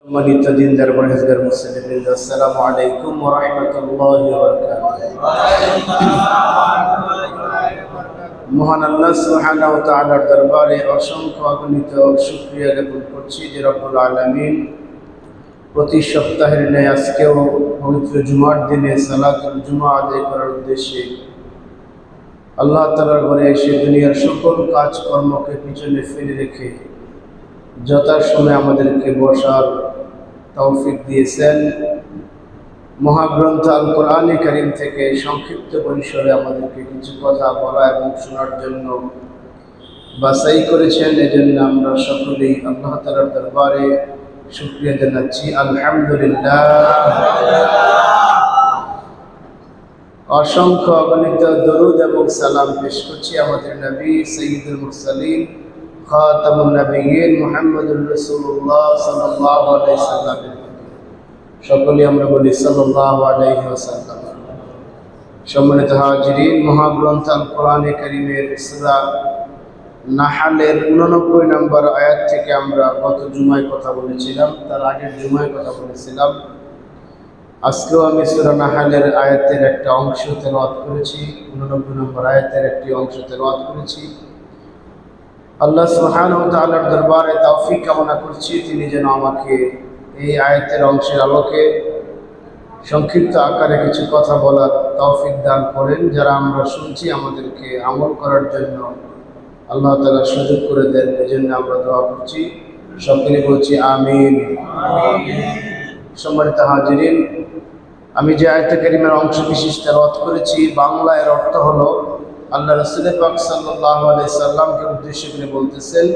সম্মানিত দিনদার পরহেজগার মুসলিম, আসসালামু আলাইকুম ওয়া রাহমাতুল্লাহি ওয়া বারাকাতুহু। মহান আল্লাহ সুবহানাহু ওয়া তাআলার দরবারে অসংখ্য অগণিত শুকরিয়া জ্ঞাপন করছি যে রব্বুল আলামিন প্রতি সপ্তাহের ন্যায় আজকেও পবিত্র জুমার দিনে সালাতুল জুমা আদায় করার উদ্দেশ্যে আল্লাহ তাআলার ঘরে এসে দুনিয়ার সকল কাজকর্মকে পিছনে ফেলে রেখে যথাসময়ে আমাদেরকে বসার তৌফিক দিয়েছেন। মহাগ্রন্থ আল কোরআনে কারীম থেকে সংক্ষিপ্ত পরিসরে আমাদেরকে কিছু কথা বলা এবং শোনার জন্য বাছাই করেছেন। এজন্য আমরা সকলেই আল্লাহ তাআলার দরবারে শুকরিয়া জানাচ্ছি, আলহামদুলিল্লাহ। অসংখ্য অগণিত দরুদ এবং সালাম পেশ করছি আমাদের নবী সাইয়্যিদুল মুরসালিন খাতামুন নবিয়্যিন মুহাম্মদুর রাসূলুল্লাহ সাল্লাল্লাহু আলাইহি ওয়াসাল্লাম। সকলেই আমরা বলি সাল্লাল্লাহু আলাইহি ওয়াসাল্লাম। সম্মানিত হাজিরিন, মহাগ্রন্থ আল কোরআনে কারীমের সূরা নাহলের 89 নম্বর আয়াত থেকে আমরা গত জুমায় কথা বলেছিলাম, তার আগের জুমায় কথা বলেছিলাম। আজকেও আমি সূরা নাহলের আয়াতের একটা অংশ তেলাওয়াত করেছি, 89 নম্বর আয়াতের একটি অংশ তেলাওয়াত করেছি। আল্লাহ সুবহানাহু ওয়া তাআলার দরবারে তৌফিক কামনা করছি, তিনি যেন আমাকে এই আয়াতের অংশের আলোকে সংক্ষিপ্ত আকারে কিছু কথা বলার তৌফিক দান করেন। যারা আমরা শুনছি আমাদেরকে আমল করার জন্য আল্লাহ তাআলা সুযোগ করে দেন, এজন্য আমরা দোয়া করছি। সকলে বলছি আমিন। সম্মানিত হাজিরিন, আমি যে আয়াতে কারিমের অংশ বিশেষ তেলাওয়াত করেছি, বাংলা এর অর্থ হলো আল্লাহ রাসূল পাক সাল্লাল্লাহু আলাইহি সাল্লামকে উদ্দেশ্য করে বলতেছেন,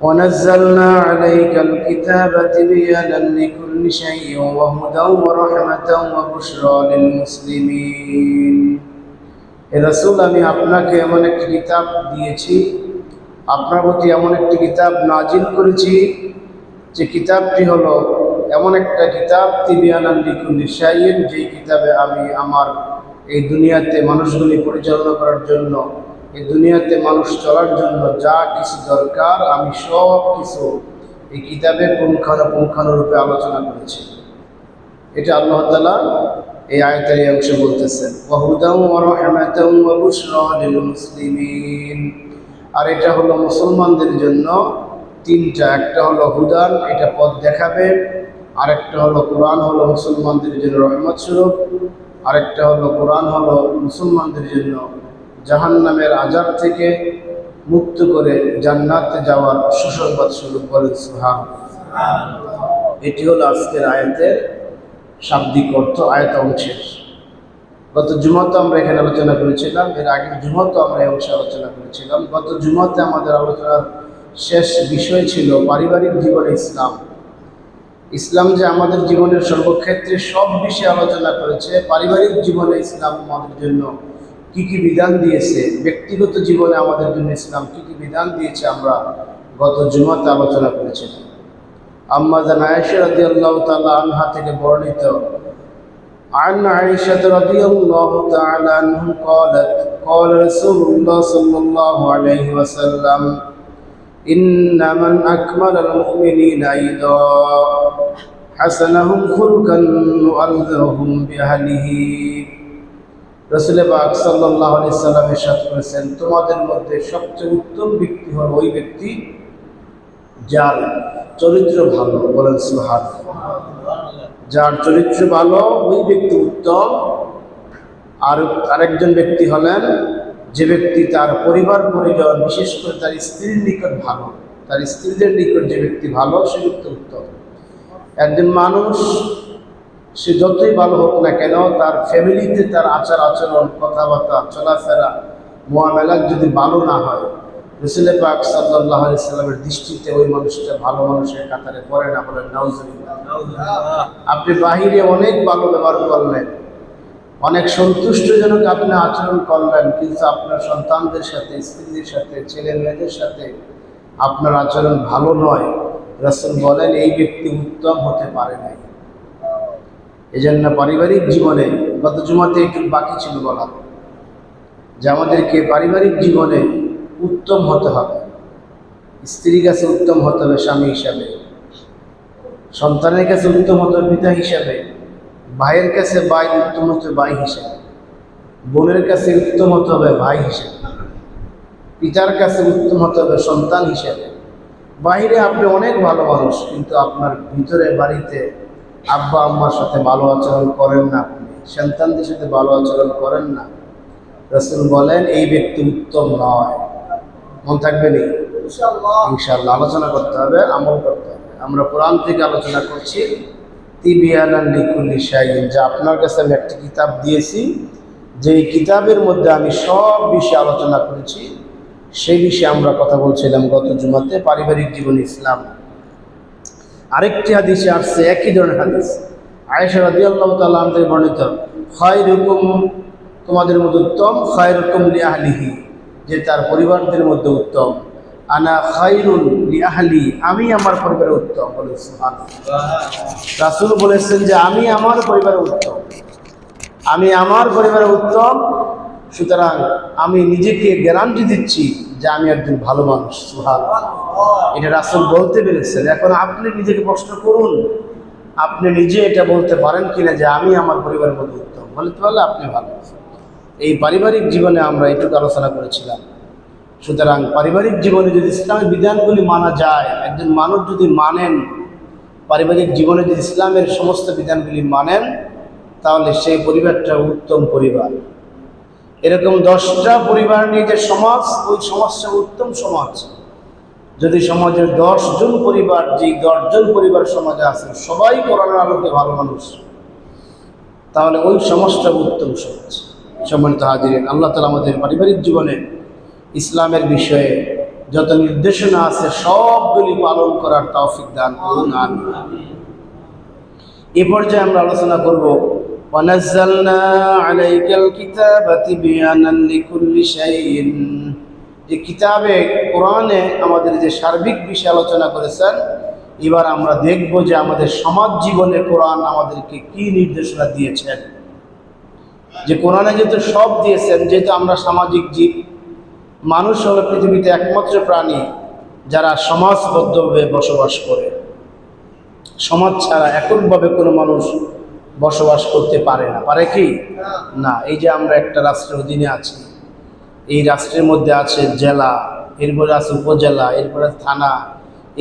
ওয়ানাজ্জালনা আলাইকাল কিতাবা তিবয়ানান লিকুল্লি শাইইন ওয়া হুদাও ওয়া রাহমাতাও ওয়া বুশরা লিল মুসলিমিন। হে রাসূল, আমি আপনাকে এমন একটি কিতাব দিয়েছি, আপনার প্রতি এমন একটি কিতাব নাজিল করেছি যে কিতাবটি হলো এমন একটা কিতাব তিবয়ানান লিকুল্লি শাইইন, যেই কিতাবে আমি আমার এই দুনিয়াতে মানুষগুলি পরিচালনা করার জন্য, এই দুনিয়াতে মানুষ চলার জন্য যা কিছু দরকার আমি সব কিছু এই কিতাবে পুঙ্খানুপুঙ্খানুরূপে আলোচনা করেছি। এটা আল্লাহ তাআলা এই আয়াতের এই অংশে বলতেছেন, ওয়া হুদাও ওয়া রাহমাতাও ওয়া বুশরা লিল মুসলিমিন। আর এটা হলো মুসলমানদের জন্য তিনটা, একটা হলো হুদান, এটা পথ দেখাবে, আরেকটা হলো কোরআন, হলো মুসলমানদের জন্য রহমত স্বরূপ, আরেকটা হলো কোরআন হলো মুসলমানদের জন্য জাহান্নামের আযাব থেকে মুক্ত করে জান্নাতে যাওয়ার সুসংবাদ স্বরূপ। বলেন সুবহানাল্লাহ। এটি হলো আজকের আয়াতের শাব্দিক অর্থ, আয়াত অংশের। গত জুমাতে আমরা এখানে আলোচনা করেছিলাম, এর আগের জুমাতে আমরা এই অংশে আলোচনা করেছিলাম। গত জুমাতে আমাদের আলোচনার শেষ বিষয় ছিল পারিবারিক জীবনে ইসলাম। ইসলাম যে আমাদের জীবনের সর্বক্ষেত্রে সব বিষয়ে আলোচনা করেছে, পারিবারিক জীবনে ইসলাম আমাদের জন্য কি কি বিধান দিয়েছে, ব্যক্তিগত জীবনে আমাদের জন্য ইসলাম কি কি বিধান দিয়েছে, আমরা গত জুমাতে আলোচনা করেছিলাম। আম্মা জান আয়েশা রাদিয়াল্লাহু তাআলা আনহা থেকে বর্ণিত, عن عائشة رضي الله تعالى عنها قالت قال رسول الله صلى الله عليه وسلم إن من أكمل المؤمنين إذا حسنهم خلقا وأرضهم بأهله। রাসূল পাক সাল্লাল্লাহু আলাইহি সাল্লাম ইরশাদ করেছেন, তোমাদের মধ্যে সবচেয়ে উত্তম ব্যক্তি হলো ওই ব্যক্তি যার চরিত্র ভালো। বলেন সুবহানাল্লাহ। যার চরিত্র ভালো ওই ব্যক্তি উত্তম। আর আরেকজন ব্যক্তি হলেন যে ব্যক্তি তার পরিবার পরিজন, বিশেষ করে তার স্ত্রীর নিকট ভালো, তার স্ত্রীদের নিকট যে ব্যক্তি ভালো সে ব্যক্তি উত্তম। একজন মানুষ সে যতই ভালো হোক না কেন, তার ফ্যামিলিতে তার আচার আচরণ, কথাবার্তা, চলাফেরা, মুআমালাত যদি ভালো না হয়, রাসূল পাক সাল্লাল্লাহু আলাইহি সাল্লামের দৃষ্টিতে ওই মানুষটা ভালো মানুষের কাতারে পড়ে না। বলেন নাউজুবিল্লাহ। আপনি বাহিরে অনেক ভালো ব্যবহার করলেন, অনেক সন্তুষ্টজনক আপনি আচরণ করলেন, কিন্তু আপনার সন্তানদের সাথে, স্ত্রীদের সাথে, ছেলে মেয়েদের সাথে আপনার আচরণ ভালো নয়, রাসূল বলেন এই ব্যক্তি উত্তম হতে পারে নাই। এজন্য পারিবারিক জীবনে, গত জুমাতে একটু বাকি ছিল বলা, যে আমাদেরকে পারিবারিক জীবনে উত্তম হতে হবে, স্ত্রীর কাছে উত্তম হতে হবে স্বামী হিসাবে, সন্তানের কাছে উত্তম হতে হবে পিতা হিসাবে, ভাইয়ের কাছে ভাই উত্তম হতে হবে ভাই হিসাবে, বোনের কাছে উত্তম হতে হবে ভাই হিসাবে, পিতার কাছে উত্তম হতে হবে সন্তান হিসাবে। বাইরে আপনি অনেক ভালো মানুষ, কিন্তু আপনার ভিতরে বাড়িতে আব্বা আম্মার সাথে ভালো আচরণ করেন না, আপনি সন্তানদের সাথে ভালো আচরণ করেন না, রাসূল বলেন এই ব্যক্তি উত্তম নয়। মন থাকবে নি? ইনশাআল্লাহ আলোচনা করতে হবে, আমল করতে হবে। আমরা কোরআন থেকে আলোচনা করছি, তিবিয়ানান লিকুল্লি শাইইন, যা আপনার কাছে আমি একটা কিতাব দিয়েছি, যেই কিতাবের মধ্যে আমি সব বিষয়ে আলোচনা করেছি। সেই বিষয়ে আমরা কথা বলছিলাম গত জুমাতে, পারিবারিক জীবন ইসলাম। আরেকটি হাদিসে আসছে একই ধরনের হাদিস, আয়েশা রাদিয়াল্লাহু তাআলা আনহা থেকে বর্ণিত, খায়রুকুম, তোমাদের মধ্যে উত্তম, খায়রুকুম লিআহলিহি, যে তার পরিবারদের মধ্যে উত্তম, আনা খায়রুন লিআহলি, আমি আমার পরিবারে উত্তম। বলে সুবহানাল্লাহ। রাসূল বলেছেন যে আমি আমার পরিবারে উত্তম, আমি আমার পরিবারে উত্তম, সুতরাং আমি নিজেকে গ্যারান্টি দিচ্ছি যে আমি একজন ভালো মানুষ। সুবহানাল্লাহ, এটা রাসূল বলতে পেরেছেন। এখন আপনি নিজেকে প্রশ্ন করুন, আপনি নিজে এটা বলতে পারেন কিনা যে আমি আমার পরিবারের মধ্যে উত্তম? বলতে পারলে আপনি ভালো। এই পারিবারিক জীবনে আমরা এটুকু আলোচনা করেছিলাম। সুতরাং পারিবারিক জীবনে যদি ইসলামের বিধানগুলি মানা যায়, একজন মানুষ যদি মানেন, পারিবারিক জীবনে যদি ইসলামের সমস্ত বিধানগুলি মানেন, তাহলে সেই পরিবারটা উত্তম পরিবার। এরকম 10টা পরিবার নিয়ে যে সমাজ, ওই সমাজটা উত্তম সমাজ। যদি সমাজের 10 জন পরিবার, যে 10 জন পরিবার সমাজে আছে সবাই কোরআনের আলোকে ভালো মানুষ, তাহলে ওই সমাজটা উত্তম সমাজ। সম্মানিত হাজিরিন, আল্লাহ তাআলা আমাদের পারিবারিক জীবনে ইসলামের বিষয়ে যত নির্দেশনা আছে সবগুলি পালন করার তৌফিক দান করুন, আমিন। এই পর্যায়ে আমরা আলোচনা করব ওয়ানাজ্জালনা আলাইকাল কিতাবা তিবয়ানান লিকুল্লি শাইইন, যে কিতাবে কোরআনে আমাদের যে সার্বিক বিষয় আলোচনা করেছেন, এবার আমরা দেখব যে আমাদের সমাজ জীবনে কোরআন আমাদেরকে কি নির্দেশনা দিয়েছেন। যে কোরআনে যেহেতু সব দিয়েছেন, যেহেতু আমরা সামাজিক জীব, মানুষ হলো পৃথিবীতে একমাত্র প্রাণী যারা সমাজবদ্ধভাবে বসবাস করে। সমাজ ছাড়া এককভাবে কোনো মানুষ বসবাস করতে পারে না। পারে কি না? এই যে আমরা একটা রাষ্ট্রের অধীনে আছি, এই রাষ্ট্রের মধ্যে আছে জেলা, এরপরে আছে উপজেলা, এরপরে থানা,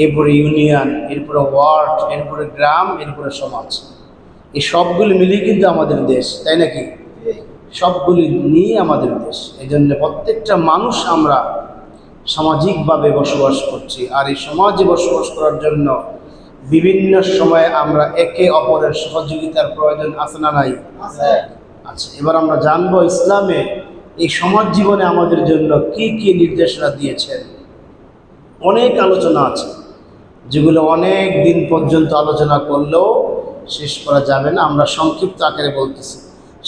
এরপরে ইউনিয়ন, এরপরে ওয়ার্ড, এরপরে গ্রাম, এরপরে সমাজ। এই সবগুলি মিলিয়ে কিন্তু আমাদের দেশ, তাই নাকি? সবগুলি নিয়ে আমাদের দেশ। এই জন্য প্রত্যেকটা মানুষ আমরা সামাজিকভাবে বসবাস করছি। আর এই সমাজে বসবাস করার জন্য বিভিন্ন সময়ে আমরা একে অপরের সহযোগিতার প্রয়োজন আছে না নাই? আচ্ছা, এবার আমরা জানবো ইসলামে এই সমাজ জীবনে আমাদের জন্য কি কি নির্দেশনা দিয়েছেন। অনেক আলোচনা আছে, যেগুলো অনেক দিন পর্যন্ত আলোচনা করলেও শেষ করা যাবে না। আমরা সংক্ষিপ্ত আকারে বলতেছি।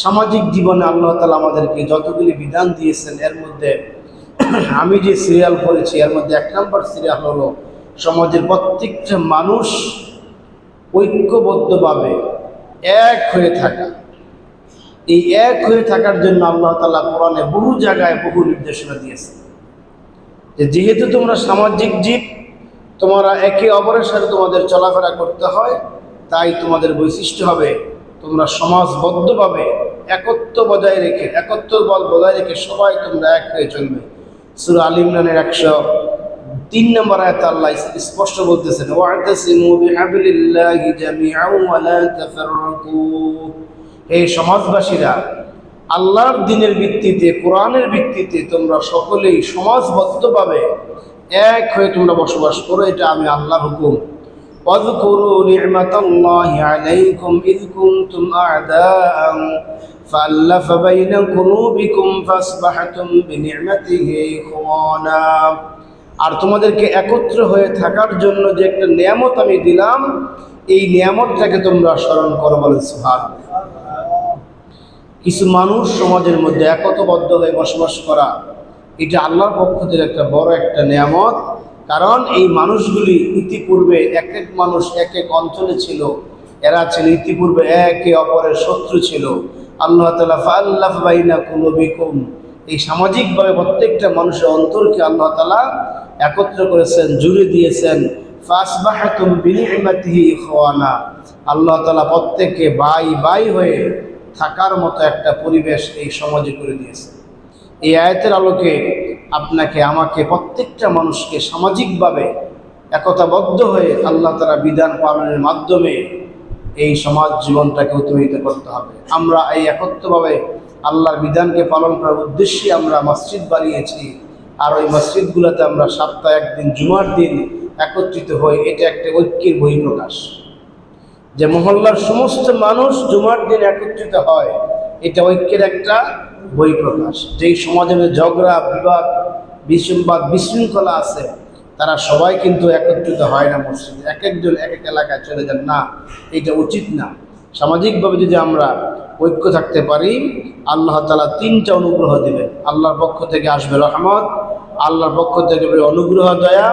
সামাজিক জীবনে আল্লাহ তাআলা আমাদেরকে যতগুলি বিধান দিয়েছেন, এর মধ্যে আমি যে সিরিয়াল করেছি, এর মধ্যে 1 নম্বর সিরিয়াল হলো সমাজের প্রত্যেকটা মানুষ ঐক্যবদ্ধভাবে এক হয়ে থাকা। এই এক হয়ে থাকার জন্য আল্লাহ তাআলা কোরআনে বহু জায়গায় বহু নির্দেশনা দিয়েছেন, যে যেহেতু তোমরা সামাজিক জীব, তোমরা একে অপরের সাথে তোমাদের চলাফেরা করতে হয়, তাই তোমাদের বৈশিষ্ট্য হবে তোমরা সমাজবদ্ধভাবে একত্র বজায় রেখে সবাই তোমরা এক হয়ে চলবে। সূরা আল ইমরানের 103 নম্বর আয়াতে আল্লাহ স্পষ্ট বলতেছেন, ওয়া'তাসিমু বিহাবলিল্লাহি জামিআন ওয়া লা তাফাররাকু, হে সমাজবাসীরা, আল্লাহর দ্বীনের ভিত্তিতে, কোরআনের ভিত্তিতে তোমরা সকলেই সমাজবদ্ধভাবে এক হয়ে তোমরা বসবাস করো, এটা আমি আল্লাহর হুকুম। واذكروا نعمة الله عليكم إذ كنتم أعداء فألف بين قلوبكم فأصبحتم بنعمته إخوانا, আর তোমাদেরকে একত্র হয়ে থাকার জন্য যে একটা নিয়ামত আমি দিলাম, এই নিয়ামতটাকে তোমরা স্মরণ করো। বলে সুবহানাল্লাহ। কিছু মানুষ সমাজের মধ্যে একতাবদ্ধ হয়ে বসবাস করা, এটা আল্লাহর পক্ষ থেকে একটা বড় একটা নিয়ামত। কারণ এই মানুষগুলি ইতিপূর্বে এক এক মানুষ এক এক অঞ্চলে ছিল, এরা ছিল ইতিপূর্বে একে অপরের শত্রু ছিল। আল্লাহ তাআলা ফাআল্লাফ বাইনা কুলুবিকুম, এই সামাজিকভাবে প্রত্যেকটা মানুষের অন্তরকে আল্লাহ তাআলা একত্র করেছেন, জুড়ে দিয়েছেন। ফাসবাহাতুম বিনি'মাতিহি ইখওয়ানা, আল্লাহ তাআলা প্রত্যেককে ভাই ভাই হয়ে থাকার মতো একটা পরিবেশ এই সমাজে করে দিয়েছে। এই আয়াতের আলোকে আপনাকে আমাকে প্রত্যেকটা মানুষকে সামাজিকভাবে একতাবদ্ধ হয়ে আল্লাহ তাআলা বিধান পালনের মাধ্যমে এই সমাজ জীবনটাকে অতিবাহিত করতে হবে। আমরা এই একত্রভাবে আল্লাহর বিধানকে পালন করার উদ্দেশ্যে আমরা মসজিদ বানিয়েছি, আর ওই মসজিদগুলোতে আমরা সপ্তাহে একদিন জুমার দিন একত্রিত হই। এটা একটা ঐক্যের বহিঃপ্রকাশ, যে মহল্লার সমস্ত মানুষ জুমার দিন একত্রিত হয়, এটা ঐক্যের একটা বহিঃপ্রকাশ। যেই সমাজে ঝগড়া বিবাদ বিসম্বাদ বিশৃঙ্খলা আছে, তারা সবাই কিন্তু একত্রিত হয় না মসজিদে, এক একজন এক এক এলাকায় চলে যান, না, এটা উচিত না। সামাজিকভাবে যদি আমরা ঐক্য থাকতে পারি, আল্লাহ তাআলা তিনটা অনুগ্রহ দিবেন। আল্লাহর পক্ষ থেকে আসবে রহমত, আল্লাহর পক্ষ থেকে অনুগ্রহ দয়া,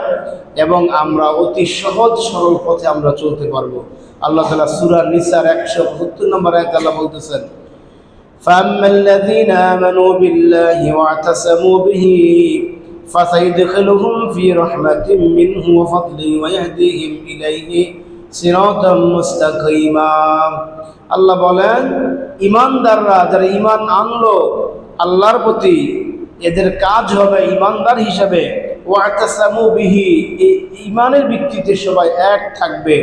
এবং আমরা অতি সহজ সরল পথে আমরা চলতে পারবো। আল্লাহ তাআলা সূরা নিসার 170 নম্বর আয়াতে আল্লাহ বলতেছেন, فَأَمَّا الَّذِينَ آمَنُوا بِاللَّهِ وَاعْتَصَمُوا بِهِ فَسَيُدْخِلُهُمْ فِي رَحْمَةٍ مِّنْهُ وَفَضْلٍ وَيَهْدِيهِمْ إِلَيْهِ صِرَاطًا مُسْتَقِيمًا। আল্লাহ বলেন, ঈমানদাররা যারা ঈমান আনলো আল্লাহর প্রতি, এদের কাজ হবে ঈমানদার হিসাবে ওয়াতাসামু বিহি, এই ঈমানের ভিত্তিতে সবাই এক থাকবে,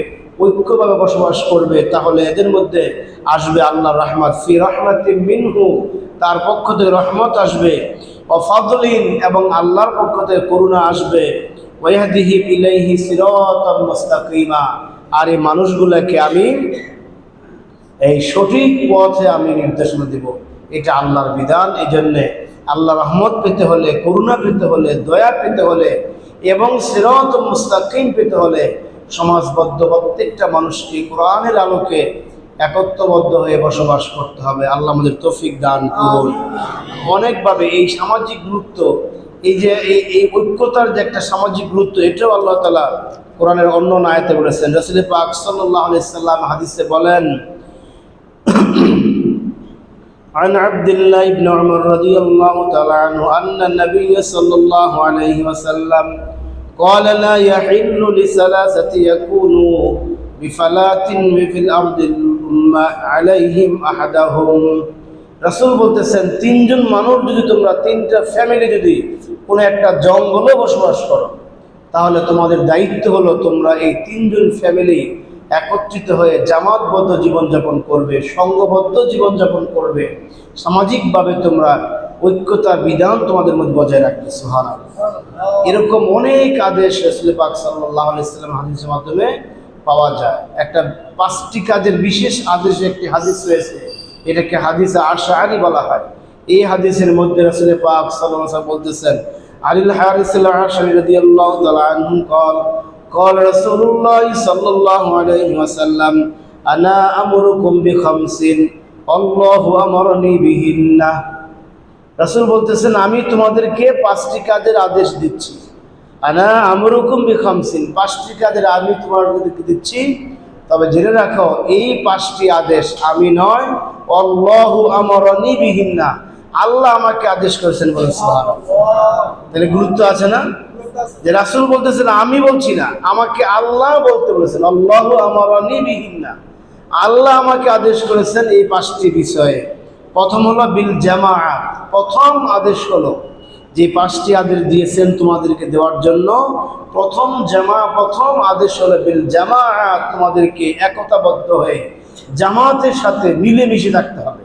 ঐক্যভাবে বসবাস করবে, তাহলে এদের মধ্যে আসবে আল্লাহর রহমত। ফি রাহমাতিন মিনহু, তার পক্ষ থেকে রহমত আসবে, ওয়া ফাদলিন, এবং আল্লাহর পক্ষ থেকে করুণা আসবে, ওয়া ইয়াহদিহিম ইলাইহি সিরাতাম মুস্তাকিমা, আর এই মানুষগুলোকে আমি এই সঠিক পথে আমি নির্দেশনা দেব। এটা আল্লাহর বিধান। এই জন্যে আল্লাহ রহমত পেতে হলে, করুণা পেতে হলে, দয়া পেতে হলে এবং সিরাতাম মুস্তাকিম পেতে হলে সমাজবদ্ধ প্রত্যেকটা মানুষকে কোরআনের আলোকে একত্রবদ্ধ হয়ে বসবাস করতে হবে। আল্লাহ আমাদের তৌফিক দান করুন। অনেকভাবে এই সামাজিক গুরুত্ব, এই যে এই ঐক্যতার যে একটা সামাজিক গুরুত্ব, এটাও আল্লাহ তাআলা কোরআনের অন্য আয়াতে বলেছেন। রাসূল পাক সাল্লাল্লাহু আলাইহি সাল্লাম হাদিসে বলেন, عن عبد الله بن عمر رضي الله تعالى عنه أن النبي صلى الله عليه وسلم قال لا يحل لثلاثة يكونوا بفلاة في الأرض عليهم أحدهم। রাসূল বলতেছেন, তিনজন মানুষ যদি তোমরা, তিনটা ফ্যামিলি যদি কোনো একটা জঙ্গলে বসবাস করো, তাহলে তোমাদের দায়িত্ব হলো তোমরা এই তিনজন ফ্যামিলি একত্রিত হয়ে জামাতবদ্ধ জীবনযাপন করবে, সংঘবদ্ধ জীবনযাপন করবে, সামাজিকভাবে তোমরা ঐক্যতার বিধান তোমাদের মধ্যে বজায় রাখবে। সুবহানাল্লাহ। এরকম অনেক আদেশ রাসূল পাক সাল্লাল্লাহু আলাইহি ওয়াসাল্লাম হাদিসের মাধ্যমে পাওয়া যায়। একটা 5টি কাজের বিশেষ আদেশে একটি হাদিস রয়েছে, এটাকে হাদিসে আশআরি বলা হয়। এই হাদিসের মধ্যে রাসূল পাক সাল্লাল্লাহু আলাইহি ওয়াসাল্লাম বলতেছেন, আলিল হারিস আল আশআরি রাদিয়াল্লাহু তাআলা আনহু قال قال رسول الله صلى الله عليه وسلم أنا أمركم بخمس الله أمرني بهن। রাসূল বলতেছেন, আমি তোমাদেরকে 5টি কাজের আদেশ দিচ্ছি। আনা আমরুকুম বিখামসিন, 5টি কাজের আমি তোমাদেরকে দিচ্ছি, তবে জেনে রাখো এই 5টি আদেশ আমি নয়, আল্লাহু আমারনি বিহিন্না, আল্লাহ আমাকে আদেশ করেছেন। বলেন সুবহানাল্লাহ। তাহলে গুরুত্ব আছে না, যে রাসূল বলতেছেন আমি বলছি না, আমাকে আল্লাহ বলতে বলেছেন, আল্লাহু আমারনি বিহিন্না, আল্লাহ আমাকে আদেশ করেছেন এই 5টি বিষয়ে। প্রথম হলো বিল জামাআত, প্রথম আদেশ হলো যে 5টি আদেশ দিয়েছেন তোমাদেরকে দেওয়ার জন্য, প্রথম আদেশ হলো বিল জামাআত, তোমাদেরকে একতাবদ্ধ হয়ে জামাতের সাথে মিলেমিশে থাকতে হবে,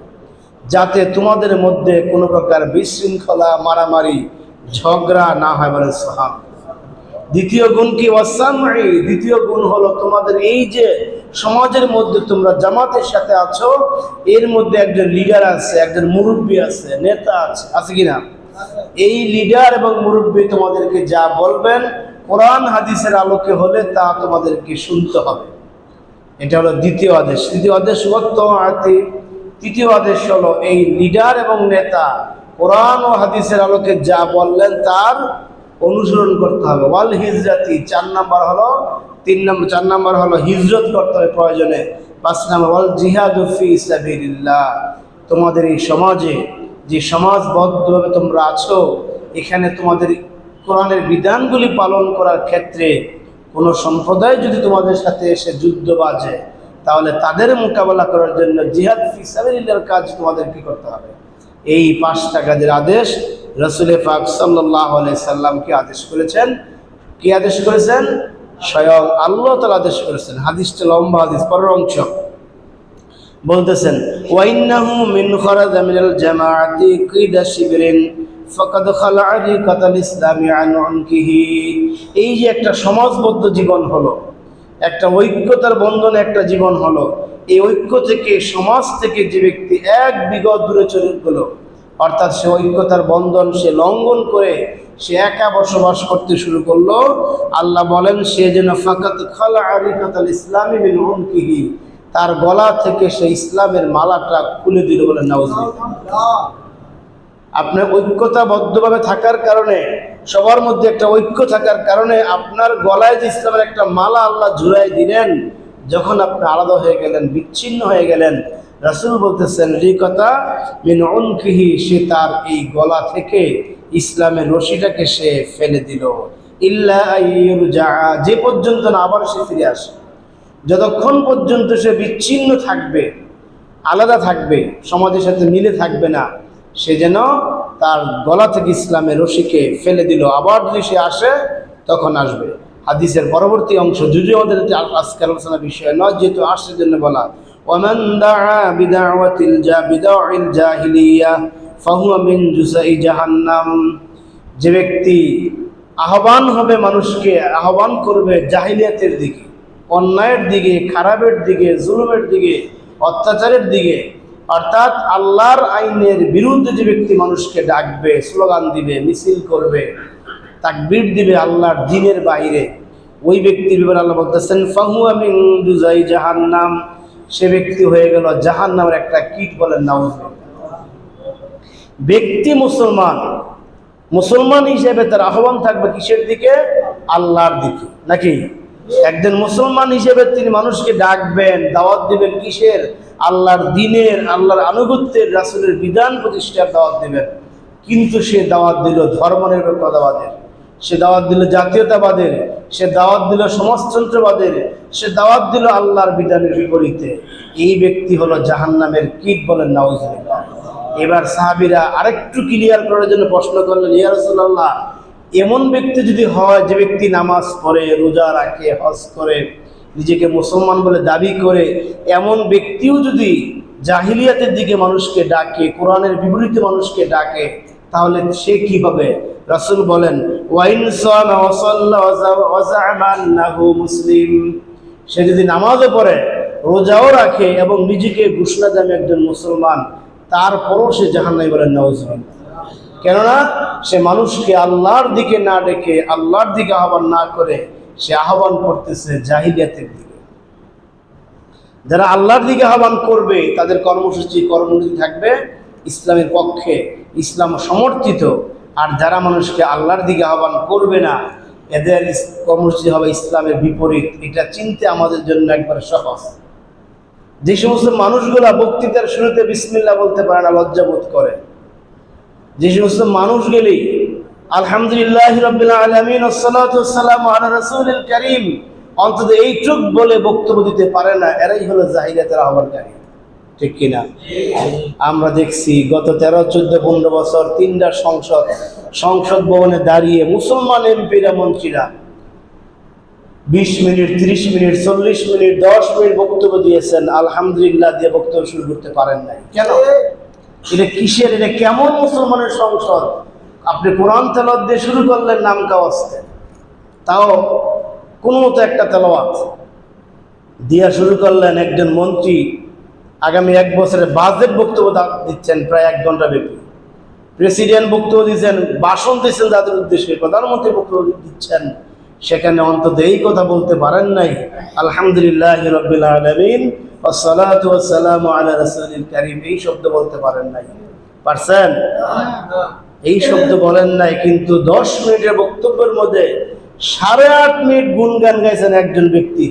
যাতে তোমাদের মধ্যে কোনো প্রকার বিশৃঙ্খলা, মারামারি, ঝগড়া না হয়। বলে সুবহানাল্লাহ। দ্বিতীয় গুণ কি? ওয়াসামঈ, দ্বিতীয় গুণ হলো তোমাদের এই যে সমাজের মধ্যে তোমরা জামাতের সাথে আছো, এর মধ্যে একজন লিডার আছে, একজন মুরব্বী আছে, নেতা আছে, আছে কিনা? এই লিডার এবং মুরব্বী তোমাদেরকে যা বলবেন কোরআন হাদিসের আলোকে হলে তা তোমাদেরকে শুনতে হবে। এটা হলো দ্বিতীয় আদেশ। তৃতীয় আদেশ ওয়াত্তাআতি, তৃতীয় আদেশ হলো এই লিডার এবং নেতা কোরআন ও হাদিসের আলোকে যা বললেন তার অনুসরণ করতে হবে। ওয়াল হিজরাতি, 4 নাম্বার হলো হিজরত করতে হবে প্রয়োজনে। 5 নাম্বার ওয়াল জিহাদু ফি সাবিলিল্লাহ, তোমাদের এই সমাজে যে সমাজবদ্ধভাবে তোমরা আছো, এখানে তোমাদের কোরআনের বিধানগুলি পালন করার ক্ষেত্রে কোনো সম্প্রদায় যদি তোমাদের সাথে এসে যুদ্ধ বাজে, তাহলে তাদের মোকাবেলা করার জন্য জিহাদ ফি সাবিলিল্লাহর কাজ তোমাদের কি করতে হবে। এই 5টা কাজের আদেশ রাসূল পাক সাল্লাল্লাহু আলাইহি সাল্লামকে আদেশ করেছেন। কি আদেশ করেছেন? স্বয়ং আল্লাহ তাআলা আদেশ করেছেন। হাদিসটা লম্বা হাদিস, পরের অংশ বলতেছেন, ওয়াইন্নাহু মিন খারাজা মিনাল জামাআতি কিদা শিবরিন ফাকাদ খালা'a রিকাতাল ইসলামি আন উনকিহি। এই যে একটা সমাজবদ্ধ জীবন হলো, একটা ঐক্যতার বন্ধনে একটা জীবন হলো, এই ঐক্য থেকে, সমাজ থেকে যে ব্যক্তি এক বিগত দূরে চলে গেল, অর্থাৎ সে ঐক্যতার বন্ধন সে লঙ্ঘন করে সে একা বসবাস করতে শুরু করলো, আল্লাহ বলেন সে যেন ফাকাদ খালা'a রিকাতাল ইসলামি মিন উনকিহি, তার গলা থেকে সে ইসলামের মালাটা খুলে দিল। বলেন নাউজুবিল্লাহ। আপনার ঐক্যতাবদ্ধভাবে থাকার কারণে, সবার মধ্যে একটা ঐক্য থাকার কারণে আপনার গলায় যে ইসলামের একটা মালা আল্লাহ ঝুলাই দিলেন, যখন আপনি আলাদা হয়ে গেলেন, বিচ্ছিন্ন হয়ে গেলেন, রাসূল বলতেছেন রিকাতা মিন উনকিহি, সে তার এই গলা থেকে ইসলামের রশিটাকে সে ফেলে দিল। ইল্লা আইয়ুরজা, যে পর্যন্ত না আবার সে ফিরে আসে। যতক্ষণ পর্যন্ত সে বিচ্ছিন্ন থাকবে, আলাদা থাকবে, সমাজের সাথে মিলে থাকবে না, সে যেন তার গলা থেকে ইসলামের রশিকে ফেলে দিল। আবার যদি সে আসে তখন আসবে। হাদিসের পরবর্তী অংশ, যদিও আমাদের আজকের আলোচনা বিষয় নয়, যেহেতু আসছে জন্য বলা, ওয়ামান দাআ বিদাওয়াতিল জাহিলিয়া ফাহুয়া মিন জুসাই জাহান্নাম। যে ব্যক্তি আহ্বান হবে, মানুষকে আহ্বান করবে জাহিলিয়াতের দিকে, অন্যায়ের দিকে, খারাপের দিকে, জুলুমের দিকে, অত্যাচারের দিকে, অর্থাৎ আল্লাহর আইনের বিরুদ্ধে যে ব্যক্তি মানুষকে ডাকবে, স্লোগান দিবে, মিছিল করবে, তাকবীর দিবে আল্লাহর দ্বীনের বাইরে, ওই ব্যক্তির ব্যাপারে আল্লাহ বলতেছেন ফাহুয়া মিন জুসাই জাহান্নাম, সে ব্যক্তি হয়ে গেল জাহান্নামের একটা কীট। বলেন নাউজুবিল্লাহ। ব্যক্তি মুসলমান হিসেবে তার আহ্বান থাকবে কিসের দিকে? আল্লাহর দিকে, নাকি? একজন মুসলমান হিসেবে তিনি মানুষকে ডাকবেন, দাওয়াত দিবেন কিসের? আল্লাহর দ্বীনের, আল্লাহর আনুগত্যের, রাসূলের বিধান প্রতিষ্ঠার দাওয়াত দিবেন। কিন্তু সে দাওয়াত দিল ধর্মনিরপেক্ষতাবাদের, সে দাওয়াত দিল জাতীয়তাবাদের, সে দাওয়াত দিল সমাজতন্ত্রবাদের, সে দাওয়াত দিল আল্লাহর বিধানের বিপরীতে। এই ব্যক্তি হলো জাহান্নামের কীট। বলেন নাউজুবিল্লাহ। এবার সাহাবীরা আরেকটু ক্লিয়ার করার জন্য প্রশ্ন করলেন, ইয়া রাসূলুল্লাহ, এমন ব্যক্তি যদি হয় যে ব্যক্তি নামাজ পড়ে, রোজা রাখে, হজ করে, নিজেকে মুসলমান বলে দাবি করে, এমন ব্যক্তিও যদি জাহিলিয়াতের দিকে মানুষকে ডাকে, কোরআনের বিপরীতে মানুষকে ডাকে, তাহলে সে কি হবে? রাসূল বলেন ওয়াইন সামা ওয়া সাল্লা ওয়া যা'আমা আন্নাহু মুসলিম, সে যদি নামাজও পড়ে, রোজাও রাখে এবং নিজেকে ঘোষণা দেয় একজন মুসলমান, তারপরও সে জাহান্নামী। বলেন নাউজুবিল্লাহ। কেননা সে মানুষকে আল্লাহর দিকে না ডেকে, আল্লাহর দিকে আহ্বান না করে, সে আহ্বান করতেছে জাহিলিয়াতের দিকে। যারা আল্লাহর দিকে আহ্বান করবে তাদের কর্মসূচি, কর্মনীতি থাকবে ইসলামের পক্ষে, ইসলাম সমর্থিত। আর যারা মানুষকে আল্লাহর দিকে আহ্বান করবে না, এদের কর্মসূচি হবে ইসলামের বিপরীত। এটা চিনতে আমাদের জন্য একবার সহজ। যে সমস্ত মানুষগুলা বক্তৃতার শুরুতে বিসমিল্লাহ বলতে পারে না, লজ্জাবোধ করে, যে সমস্ত মানুষগুলি আলহামদুলিল্লাহি রাব্বিল আলামিন ওয়াসসালাতু ওয়াসসালামু আলা রাসূলিল কারীম অন্তত এইটুক বলে বক্তব্য দিতে পারে না, এরাই হলো জাহিলিয়াতের আহ্বানকারী। ঠিক কিনা? আমরা দেখছি গত 13, 14, 15 বছর 3টা সংসদ ভবনে দাঁড়িয়ে মুসলমান এমপিরা, মন্ত্রীরা 20 মিনিট, 30 মিনিট, 40 মিনিট, 10 মিনিট বক্তব্য দিয়েছেন, আলহামদুলিল্লাহ দিয়ে বক্তব্য শুরু করতে পারেন নাই। কেন? এটা কিসের? এটা কেমন মুসলমানের সংসদ? আপনি কোরআন তেলাওয়াত দিয়ে শুরু করলেন নাম কাওয়াজতে, তাও কোনো মতো একটা তেলাওয়াত দিয়া শুরু করলেন। একজন মন্ত্রী আগামী 1 বছরের বাজেট বক্তব্য দিচ্ছেন প্রায় 1 ঘন্টা ব্যাপী, প্রেসিডেন্ট বক্তব্য দিচ্ছেন, ভাষণ দিচ্ছেন যাদের উদ্দেশ্যে, প্রধানমন্ত্রী বক্তব্য দিচ্ছেন, সেখানে অন্তত এই কথা বলতে পারেন নাই আলহামদুলিল্লাহি রাব্বিল আলামিন ওয়াসসালাতু ওয়াসসালামু আলা রাসূলিল কারীম, এই শব্দ বলতে পারেন নাই। পারছেন? এই শব্দ বলেন নাই। কিন্তু 10 মিনিটের বক্তব্যের মধ্যে 8.5 মিনিট গুণগান গাইছেন একজন ব্যক্তি।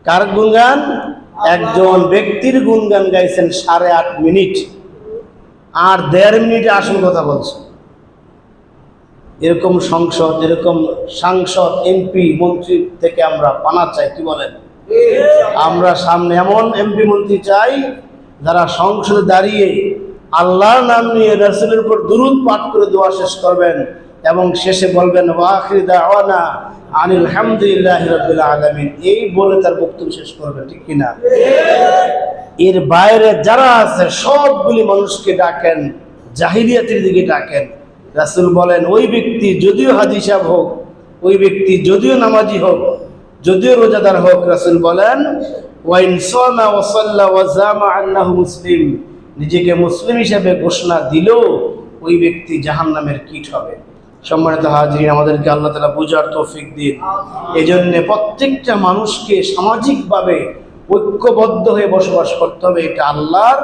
কার গুণগান? একজন ব্যক্তির গুণগান গাইছেন 8.5 মিনিট, আর 1.5 মিনিটে আসল কথা বলছেন। এরকম সংসদ, এরকম সাংসদ, এমপি, মন্ত্রী থেকে আমরা পানা চাই, কি বলেন? আমরা সামনে এমন এমপি মন্ত্রী চাই যারা সংসদে দাঁড়িয়ে আল্লাহর নাম নিয়ে রাসূলের উপর দুরূদ পাঠ করে দোয়া শেষ করবেন এবং শেষে বলবেন ওয়া আখিরু দাওয়ানা আনিল হামদুলিল্লাহি রাব্বিল আলামিন, এই বলে তার বক্তব্য শেষ করবেন, ঠিক কিনা? এর বাইরে যারা আছে সবগুলি মানুষকে ডাকেন, জাহিলিয়াতের দিকে ডাকেন। রাসূল বলেন ওই ব্যক্তি যদিও হাজী সাহেব হোক, ওই ব্যক্তি যদিও নামাজি হোক, যদিও রোজাদার হোক, রাসূল বলেন ওয়াইন সামা ওয়া সাল্লা ওয়া জামা আন্নাহু মুসলিম, নিজেকে মুসলিম হিসেবে ঘোষণা দিলেও ওই ব্যক্তি জাহান্নামের কীট হবে। সম্মানিত হাজিরিন, আমাদেরকে আল্লাহ তাআলা বুঝার তৌফিক দিন। এজন্য প্রত্যেকটা মানুষকে সামাজিকভাবে ঐক্যবদ্ধ হয়ে বসবাস করতে হবে, এটা আল্লাহর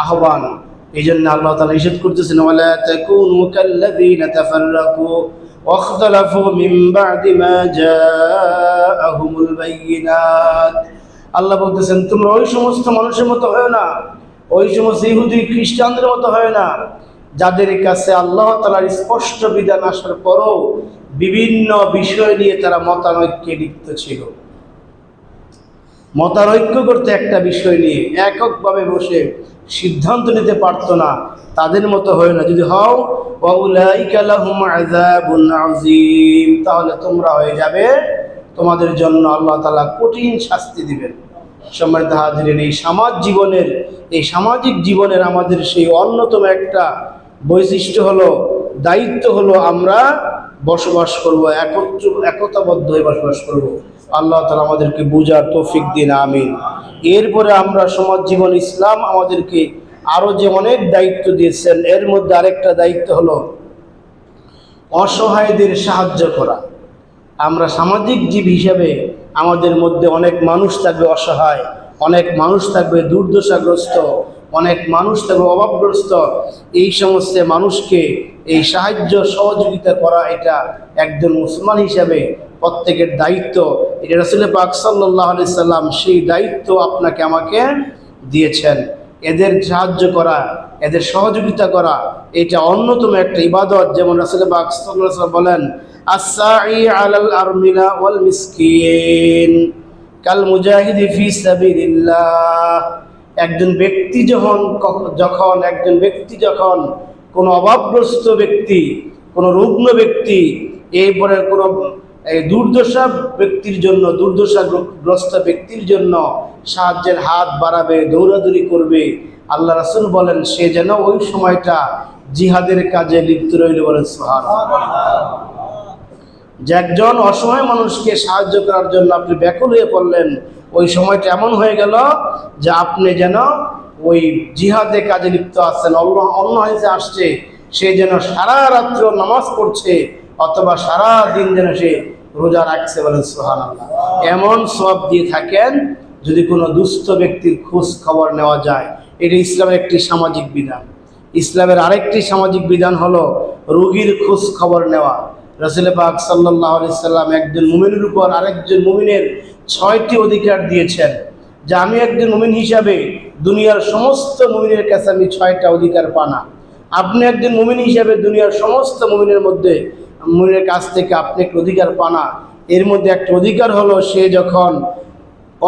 আহ্বান। এই জন্য আল্লাহ তাআলা নিষেধ করতেছেন ওয়ালা তাকুনু কাল্লাযীনা তাফাররাকু ওয়াখতালাফু মিন বা'দি মা জাআহুমুল বায়িনাত। আল্লাহ বলতেছেন তোমরা ওই সমস্ত মানুষের মতো হয় না, ওই সমস্ত ইহুদি খ্রিস্টানদের মতো হয় না যাদের কাছে আল্লাহ তাআলার স্পষ্ট বিধান আসার পরও বিভিন্ন বিষয় নিয়ে তারা মতানৈক্যে লিপ্ত ছিল। মতানৈক্য করতে একটা বিষয় নিয়ে এককভাবে বসে সিদ্ধান্ত নিতে পারতো না, তাদের মতো হয় না। যদি হও ওয়াউলাইকা লাহুম আযাবুন আযীম, তাহলে তোমরা হয়ে যাবে, তোমাদের জন্য আল্লাহ তাআলা কঠিন শাস্তি দিবেন। সম্মানিত হাজিরিন, এই সামাজিক জীবনের আমাদের সেই অন্যতম একটা বৈশিষ্ট্য হলো, দায়িত্ব হলো আমরা বসবাস করব, একতাবদ্ধ হয়ে বসবাস করব। আল্লাহ তাআলা আমাদেরকে বুঝার তৌফিক দিন, আমিন। এরপরে আমরা সমাজ জীবন, ইসলাম আমাদেরকে আরো যে অনেক দায়িত্ব দিয়েছেন, এর মধ্যে আরেকটা দায়িত্ব হলো অসহায়দের সাহায্য করা। আমরা সামাজিক জীব হিসেবে আমাদের মধ্যে অনেক মানুষ থাকবে অসহায়, অনেক মানুষ থাকবে দুর্দশাগ্রস্ত, অনেক মানুষ থাকবে অভাবগ্রস্ত। এই সমস্ত মানুষকে এই সাহায্য সহযোগিতা করা, এটা একজন মুসলমান হিসাবে প্রত্যেকের দায়িত্ব। এটা রাসূল পাক সাল্লাল্লাহু আলাইহি সাল্লাম সেই দায়িত্ব আপনাকে আমাকে দিয়েছেন। এদের সাহায্য করা, এদের সহযোগিতা করা, এটা অন্যতম একটা ইবাদত। যেমন রাসূল পাক সাল্লাল্লাহু আলাইহি সাল্লাম বলেন আসসাই আলাল আরমিলা ওয়াল মিসকিন কাল মুজাহিদি ফি সাবিলিল্লাহ। একজন ব্যক্তি যখন কোনো অভাবগ্রস্ত ব্যক্তি, কোনো রুগ্ন ব্যক্তি, এরপরে কোনো দুর্দশা ব্যক্তির জন্য, দুর্দশাগ্রস্ত ব্যক্তির জন্য সাহায্যের হাত বাড়াবে, দৌড়াদৌড়ি করবে, আল্লাহ রাসূল বলেন সে যেন ওই সময়টা জিহাদের কাজে লিপ্ত রইল। বলেন সুবহানাল্লাহ। যে একজন অসহায় মানুষকে সাহায্য করার জন্য আপনি ব্যাকুল হয়ে পড়লেন, ওই সময়টা এমন হয়ে গেল যে আপনি যেন ওই জিহাদে কাজে লিপ্ত আছেন। অন্য হাদিসে আসছে সে যেন সারা রাত্র নামাজ পড়ছে অথবা সারা দিন যেন সে রোজা রাখছে। বলেন সুবহানাল্লাহ। এমন সওয়াব দিয়ে থাকেন যদি কোনো দুস্থ ব্যক্তির খোঁজ খবর নেওয়া যায়। এটা ইসলামের একটি সামাজিক বিধান। ইসলামের আরেকটি সামাজিক বিধান হলো রোগীর খোঁজ খবর নেওয়া। রাসূল পাক সাল্লাল্লাহু আলাইহি সাল্লাম একজন মুমিনের উপর আরেকজন মুমিনের 6টি অধিকার দিয়েছেন, যা আমি একজন মুমিন হিসাবে দুনিয়ার সমস্ত মুমিনের কাছে আমি 6টা অধিকার পানা। আপনি একজন মুমিন হিসাবে দুনিয়ার সমস্ত মুমিনের কাছ থেকে আপনি একটা অধিকার পানা। এর মধ্যে একটা অধিকার হলো সে যখন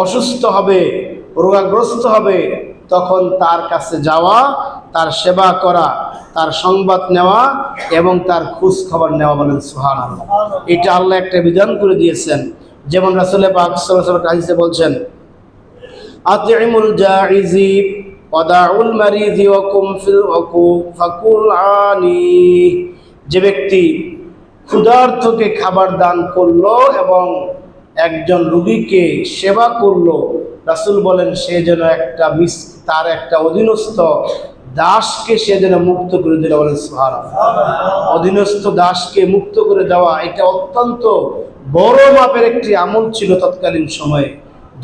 অসুস্থ হবে, রোগাগ্রস্ত হবে, তখন তার কাছে যাওয়া, তার সেবা করা, তার সংবাদ নেওয়া এবং তার খোঁজ খবর নেওয়া। বলেন সুবহানাল্লাহ। এটা আল্লাহ একটা বিধান করে দিয়েছেন। যেমন রাসূল পাক সাল্লাল্লাহু আলাইহি ওয়াসাল্লাম হাদিসে বলছেন আতিমুল জাইজি ওয়া দাউল মারিজি ওয়া কুম ফিল ফাকুল আনি। যে ব্যক্তি ক্ষুধার্তকে খাবার দান করলো এবং একজন রোগীকে সেবা করলো, রাসূল বলেন সে যেন তার একটা অধীনস্থ দাসকে সে যেন মুক্ত করে দিল। বলেন সুবহানাল্লাহ। অধীনস্থ দাসকে মুক্ত করে দেওয়া এটা অত্যন্ত বড় মাপের একটি আমল ছিল তৎকালীন সময়ে।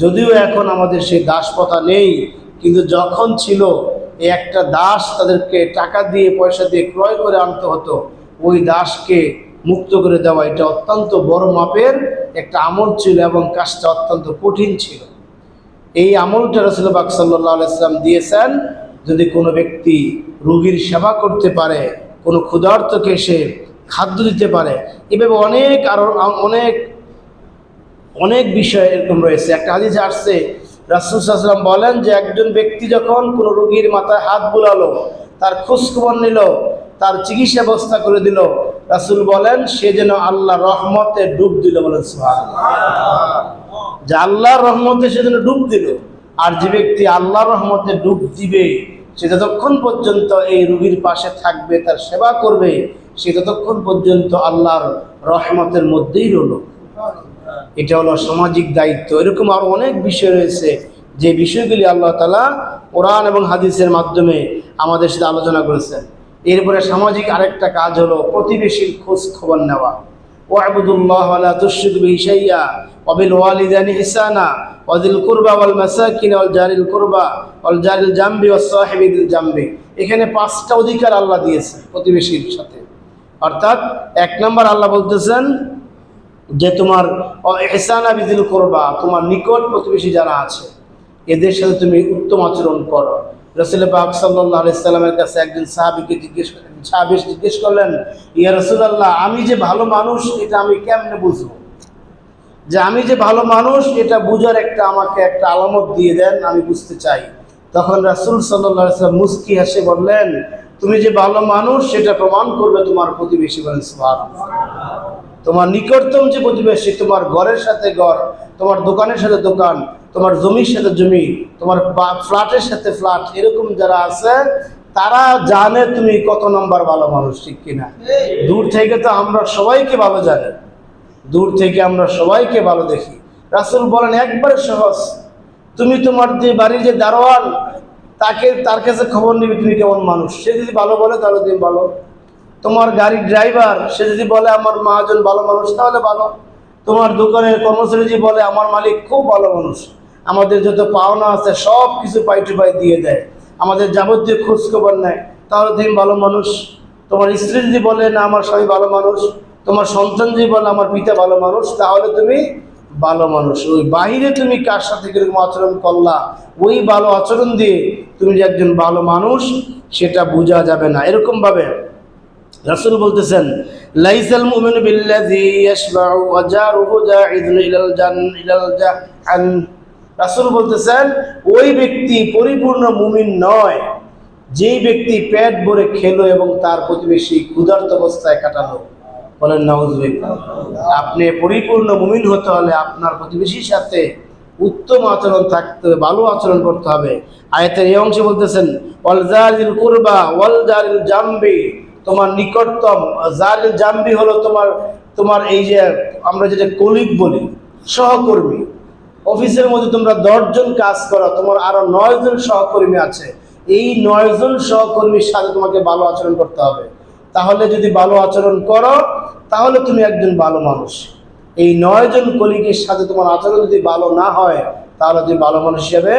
যদিও এখন আমাদের সেই দাস প্রথা নেই, কিন্তু যখন ছিল এই একটা দাস তাদেরকে টাকা দিয়ে, পয়সা দিয়ে ক্রয় করে আনতে হতো। ওই দাসকে মুক্ত করে দেওয়া এটা অত্যন্ত বড় মাপের একটা আমল ছিল এবং কাজটা অত্যন্ত কঠিন ছিল। এই আমলটা রাসূল পাক সাল্লাল্লাহু আলাইহি ওয়াসাল্লাম দিয়েছেন। যদি কোনো ব্যক্তি রোগীর সেবা করতে পারে, কোনো ক্ষুধার্তকে সে খাদ্য দিতে পারে। এভাবে অনেক আরো অনেক অনেক বিষয় এরকম রয়েছে। একটা হাদিসে আসছে রাসূল সাল্লাল্লাহু আলাইহি ওয়াসাল্লাম বলেন যে একজন ব্যক্তি যখন কোনো রোগীর মাথায় হাত বুলালো, তার খোঁজখবর নিল, তার চিকিৎসা ব্যবস্থা করে দিল, রাসূল বলেন সে যেন আল্লাহর রহমতে ডুব দিল। বলেন সুবহানাল্লাহ। যে আল্লাহর রহমতে সে যেন ডুব দিল। আর যে ব্যক্তি আল্লাহর রহমতে ডুব দিবে সে যতক্ষণ পর্যন্ত এই রোগীর পাশে থাকবে, তার সেবা করবে, সে ততক্ষণ পর্যন্ত আল্লাহর রহমতের মধ্যেই রইল। এটা হলো সামাজিক দায়িত্ব। এরকম আরো অনেক বিষয় রয়েছে যে বিষয়গুলি আল্লাহ তাআলা কোরআন এবং হাদিসের মাধ্যমে আমাদের সাথে আলোচনা করেছেন। এরপরে সামাজিক আরেকটা কাজ হলো প্রতিবেশীর খোঁজ খবর নেওয়া। ওয়া'বুদুল্লাহ ওয়া লা তুশরিকু বিহি শাইআ ওয়া বিল ওয়ালিদাইনি ইহসানা ওয়া যিল কুরবা ওয়াল মাসাকিন ওয়াল জারিল কুরবা ওয়াল জারিল জামবি ওয়াস সাহিবি বিল জামবি। এখানে 5টা অধিকার আল্লাহ দিয়েছে প্রতিবেশীর সাথে। অর্থাৎ 1 নম্বর আল্লাহ বলতেছেন যে তোমার ইহসানা বিযিল কুরবা, তোমার নিকট প্রতিবেশী যারা আছে এদের সাথে তুমি উত্তম আচরণ করো। রাসূল পাক সাল্লাল্লাহু আলাইহি সাল্লামের কাছে একজন সাহাবী জিজ্ঞেস করলেন, ইয়া রাসূলুল্লাহ, আমি যে ভালো মানুষ এটা আমি কেমনে বুঝবো? যে আমি যে ভালো মানুষ এটা বুঝার আমাকে একটা আলামত দিয়ে দেন, আমি বুঝতে চাই। তখন রাসূল সাল্লাল্লাহু আলাইহি সাল্লাম মুস্কি হেসে বললেন, তুমি যে ভালো মানুষ সেটা প্রমাণ করবে তোমার প্রতিবেশী। বলেন সুবহানাল্লাহ। তোমার নিকটতম যে প্রতিবেশী, তোমার ঘরের সাথে ঘর, তোমার দোকানের সাথে দোকান, তোমার জমির সাথে জমি, তোমার ফ্ল্যাটের সাথে ফ্ল্যাট, এরকম যারা আছে তারা জানে তুমি কত নম্বর ভালো মানুষ, ঠিক কিনা? দূর থেকে তো আমরা সবাইকে ভালো জানি, দূর থেকে আমরা সবাইকে ভালো দেখি। রাসূল বলেন একবারে সহজ, তুমি তোমার যে বাড়ির যে দারোয়ান তার কাছে খবর নিবে তুমি কেমন মানুষ। সে যদি ভালো বলে তাহলে তুমি ভালো। তোমার গাড়ির ড্রাইভার সে যদি বলে আমার মহাজন ভালো মানুষ তাহলে ভালো। তোমার দোকানের কর্মচারী যদি বলে আমার মালিক খুব ভালো মানুষ, আমাদের যত পাওনা আছে সব কিছু পাই টু পাই দিয়ে দেয়, আমাদের যাবতীয় খোঁজ খবর নেয়, তাহলে তুমি ভালো মানুষ। তোমার স্ত্রী যদি বলে না আমার স্বামী ভালো মানুষ, তোমার সন্তান যদি বলে আমার পিতা ভালো মানুষ, তাহলে তুমি ভালো মানুষ। ওই বাহিরে তুমি কার সাথে কিরকম আচরণ করলা, ওই ভালো আচরণ দিয়ে তুমি যে একজন ভালো মানুষ সেটা বোঝা যাবে না। এরকম ভাবে রাসূল বলতেছেন, লাইসাল মুমিনু বিল্লাযী ইয়াশবাউ ওয়া জারুহু জাইদুন ইলাল জাহান। রাসূল বলতেছেন ওই ব্যক্তি পরিপূর্ণ মুমিন নয় যেই ব্যক্তি পেট ভরে খেলো এবং তার প্রতিবেশী ক্ষুধার্ত অবস্থায় কাটালো। বলেন নাউযুবিল্লাহ। আপনি পরিপূর্ণ মুমিন হতে হলে আপনার প্রতিবেশীর সাথে উত্তম আচরণ থাকতে হবে, ভালো আচরণ করতে হবে। আয়াতের এই অংশে বলতেছেন ওয়াল জারিল কুরবা ওয়াল জারিল জামবি, তোমার নিকটতম। জারিল জামবি হলো তোমার এই যে আমরা যেটা কলিগ বলি, সহকর্মী। অফিসের মধ্যে তোমরা 10 জন কাজ করো, তোমার আরো 9 জন সহকর্মী আছে, এই 9 জন সহকর্মীর সাথে তোমাকে ভালো আচরণ করতে হবে। তাহলে যদি ভালো আচরণ করো তাহলে তুমি একজন ভালো মানুষ। এই 9 জন কলিগের সাথে তোমার আচরণ যদি ভালো না হয় তাহলে তুমি ভালো মানুষ হিসেবে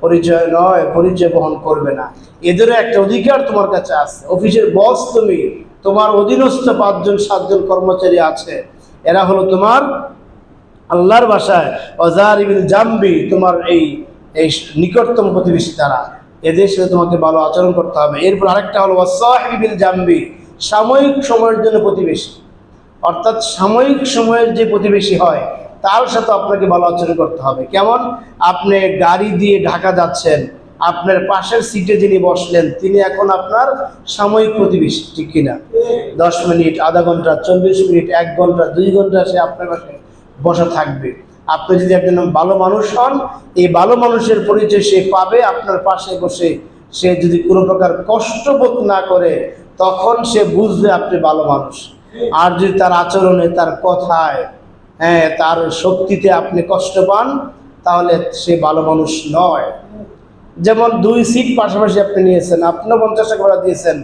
পরিচয় বহন করবে না। এদেরও একটা অধিকার তোমার কাছে আছে। অফিসের বস তুমি, তোমার অধীনস্থ 5 জন 7 জন কর্মচারী আছে, এরা হলো তোমার আল্লাহর ভাষায় ওয়াজারিবিল জামবি, তোমার এই নিকটতম প্রতিবেশী তারা, এদের সাথে তোমাকে ভালো আচরণ করতে হবে। এরপর আরেকটা হলো ওয়াসাহিবিল জামবি, সাময়িক সময়ের জন্য প্রতিবেশী। অর্থাৎ সাময়িক সময়ের যে প্রতিবেশী হয় তার সাথে আপনাকে ভালো আচরণ করতে হবে। কেমন? আপনি গাড়ি দিয়ে ঢাকা যাচ্ছেন, আপনার পাশের সিটে যিনি বসলেন তিনি এখন আপনার সাময়িক প্রতিবেশী, ঠিক কিনা? 10 মিনিট, আধা ঘন্টা, 40 মিনিট, 1 ঘন্টা, 2 ঘন্টা সে আপনার পাশে বসা থাকবে। আপনি যদি একজন ভালো মানুষ হন, এই ভালো মানুষের পরিচয় সে পাবে আপনার পাশে বসে। সে যদি কোনো প্রকার কষ্টবোধ না করে তখন সে বুঝবে আপনি ভালো মানুষ। আর যদি তার আচরণে, তার কথায়, তার শক্তিতে আপনি কষ্ট পান তাহলে সে ভালো মানুষ নয়। যেমন 2 সিট পাশাপাশি আপনি নিয়েছেন, আপনিও 50 টাকা ভাড়া দিয়েছেন,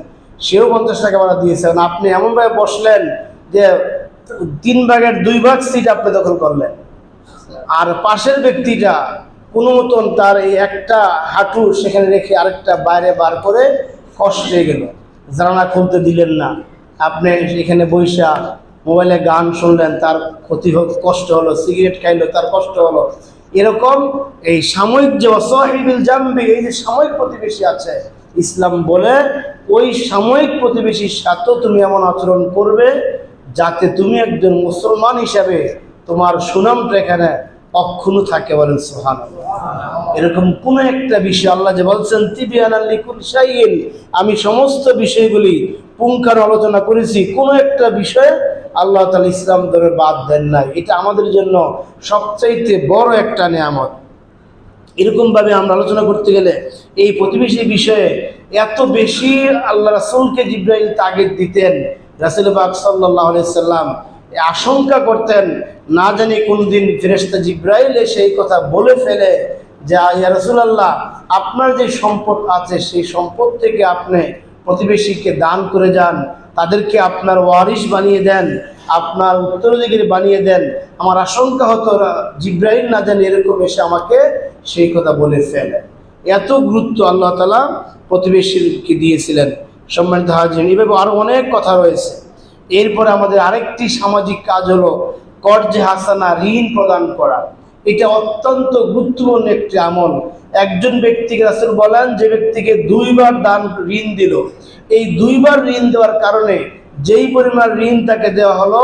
সেও 50 টাকা ভাড়া দিয়েছেন, আপনি এমনভাবে বসলেন যে 3 ভাগের 2 ভাগ সিট আপনি দখল করলেন। আর পাশের ব্যক্তিটা কোনো মতন তার এই একটা হাঁটু সেখানে রেখে আরেকটা বাইরে বার করে কষ্টে গেল, জানালা খুলতে দিলেন না, আপনি এখানে বৈশা মোবাইলে গান শুনলেন, তার ক্ষতি কষ্ট হলো, সিগারেট খাইলো, তার কষ্ট হলো। এরকম এই সাময়িক যে ওয়াসাহিবিল জামবি, এই যে সাময়িক প্রতিবেশী আছে ইসলাম বলে ওই সাময়িক প্রতিবেশীর সাথেও তুমি এমন আচরণ করবে যাতে তুমি একজন মুসলমান হিসাবে তোমার সুনামটা এখানে অক্ষুণ্ণ থাকে। বলেন সুবহানাল্লাহ। এরকম কোন একটা বিষয় আল্লাহ যে বলছেন তিবিয়ানাল লিকুল্লি শাইইন, আমি সমস্ত বিষয়গুলি পুঙ্খানু আলোচনা করেছি, কোন একটা বিষয়ে আল্লাহ তাআলা ইসলাম ধরে বাদ দেন নাই। এটা আমাদের জন্য সবচাইতে বড় একটা নিয়ামত। এরকম ভাবে আমরা আলোচনা করতে গেলে এই প্রতিবেশী বিষয়ে এত বেশি আল্লাহ রাসূলকে জিবরাইল তাগিদ দিতেন। রাসূল পাক সাল্লাল্লাহু আলাইহি সাল্লাম আশঙ্কা করতেন না জানি কোনদিন ফেরেশতা জিবরাইল সেই কথা বলে ফেলে যে ইয়া রাসূলুল্লাহ, আপনার যে সম্পদ আছে সেই সম্পদ থেকে আপনি প্রতিবেশীকে দান করে যান, তাদেরকে আপনার ওয়ারিশ বানিয়ে দেন, আপনার উত্তরাধিকারী বানিয়ে দেন। আমার আশঙ্কা হতো জিবরাইল না জানি এরকম এসে আমাকে সেই কথা বলে ফেলে। এত গুরুত্ব আল্লাহ তাআলা প্রতিবেশীকে দিয়েছিলেন। সম্মানিত হাজিরিন, এভাবে আরো অনেক কথা রয়েছে। এরপরে আমাদের আরেকটি সামাজিক কাজ হলো কর্জে হাসানা, ঋণ প্রদান করা। এটা অত্যন্ত গুরুত্বপূর্ণ একটি আমল। একজন ব্যক্তিকে রাসূল বলেন যে ব্যক্তিকে 2 বার ঋণ দিল, এই 2 বার ঋণ দেওয়ার কারণে যেই পরিমাণ ঋণ তাকে দেওয়া হলো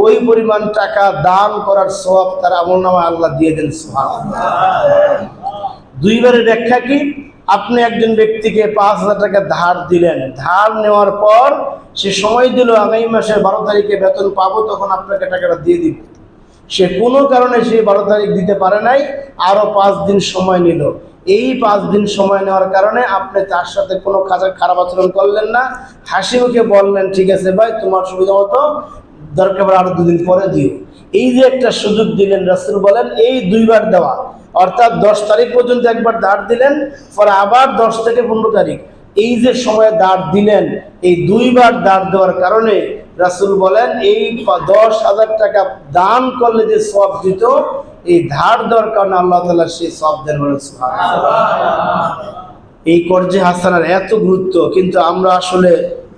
ওই পরিমাণ টাকা দান করার সওয়াব তার আমলনামায় আল্লাহ দিয়ে দেন। সুবহানাল্লাহ। 2 বারের ব্যাখ্যা কি? আপনি একজন ব্যক্তিকে 5,000 টাকা ধার দিলেন, ধার নেওয়ার পর সে সময় দিল আগামী মাসের 12 তারিখে বেতন পাবো, তখন আপনাকে টাকাটা দিয়ে দিব। সে কোনো কারণে সে 12 তারিখ দিতে পারে নাই, আরো 5 দিন সময় নিল। এই 5 দিন সময় নেওয়ার কারণে আপনি তার সাথে কোনো খারাপ আচরণ করলেন না, হাসি মুখে বললেন ঠিক আছে ভাই, তোমার সুবিধা মতো দরকার আরো 2 দিন পরে দিও। এই যে একটা সুযোগ দিলেন, রাসূল বলেন এই 2 বার দেওয়া, অর্থাৎ 10 তারিখ পর্যন্ত একবার ধার দিলেন, পরে আবার 10 থেকে 15 তারিখ, এই যে সময়ে ধার দিলেন, এই 2 বার ধার দেওয়ার কারণে রাসূল বলেন এই 10,000 টাকা দান করলে যে সওয়াব দিত, এই ধার দেওয়ার কারণে আল্লাহ তাআলা সেই সওয়াব দেন। বলেন সুবহানাল্লাহ। এই কর্জে হাসানার এত গুরুত্ব, কিন্তু আমরা আসলে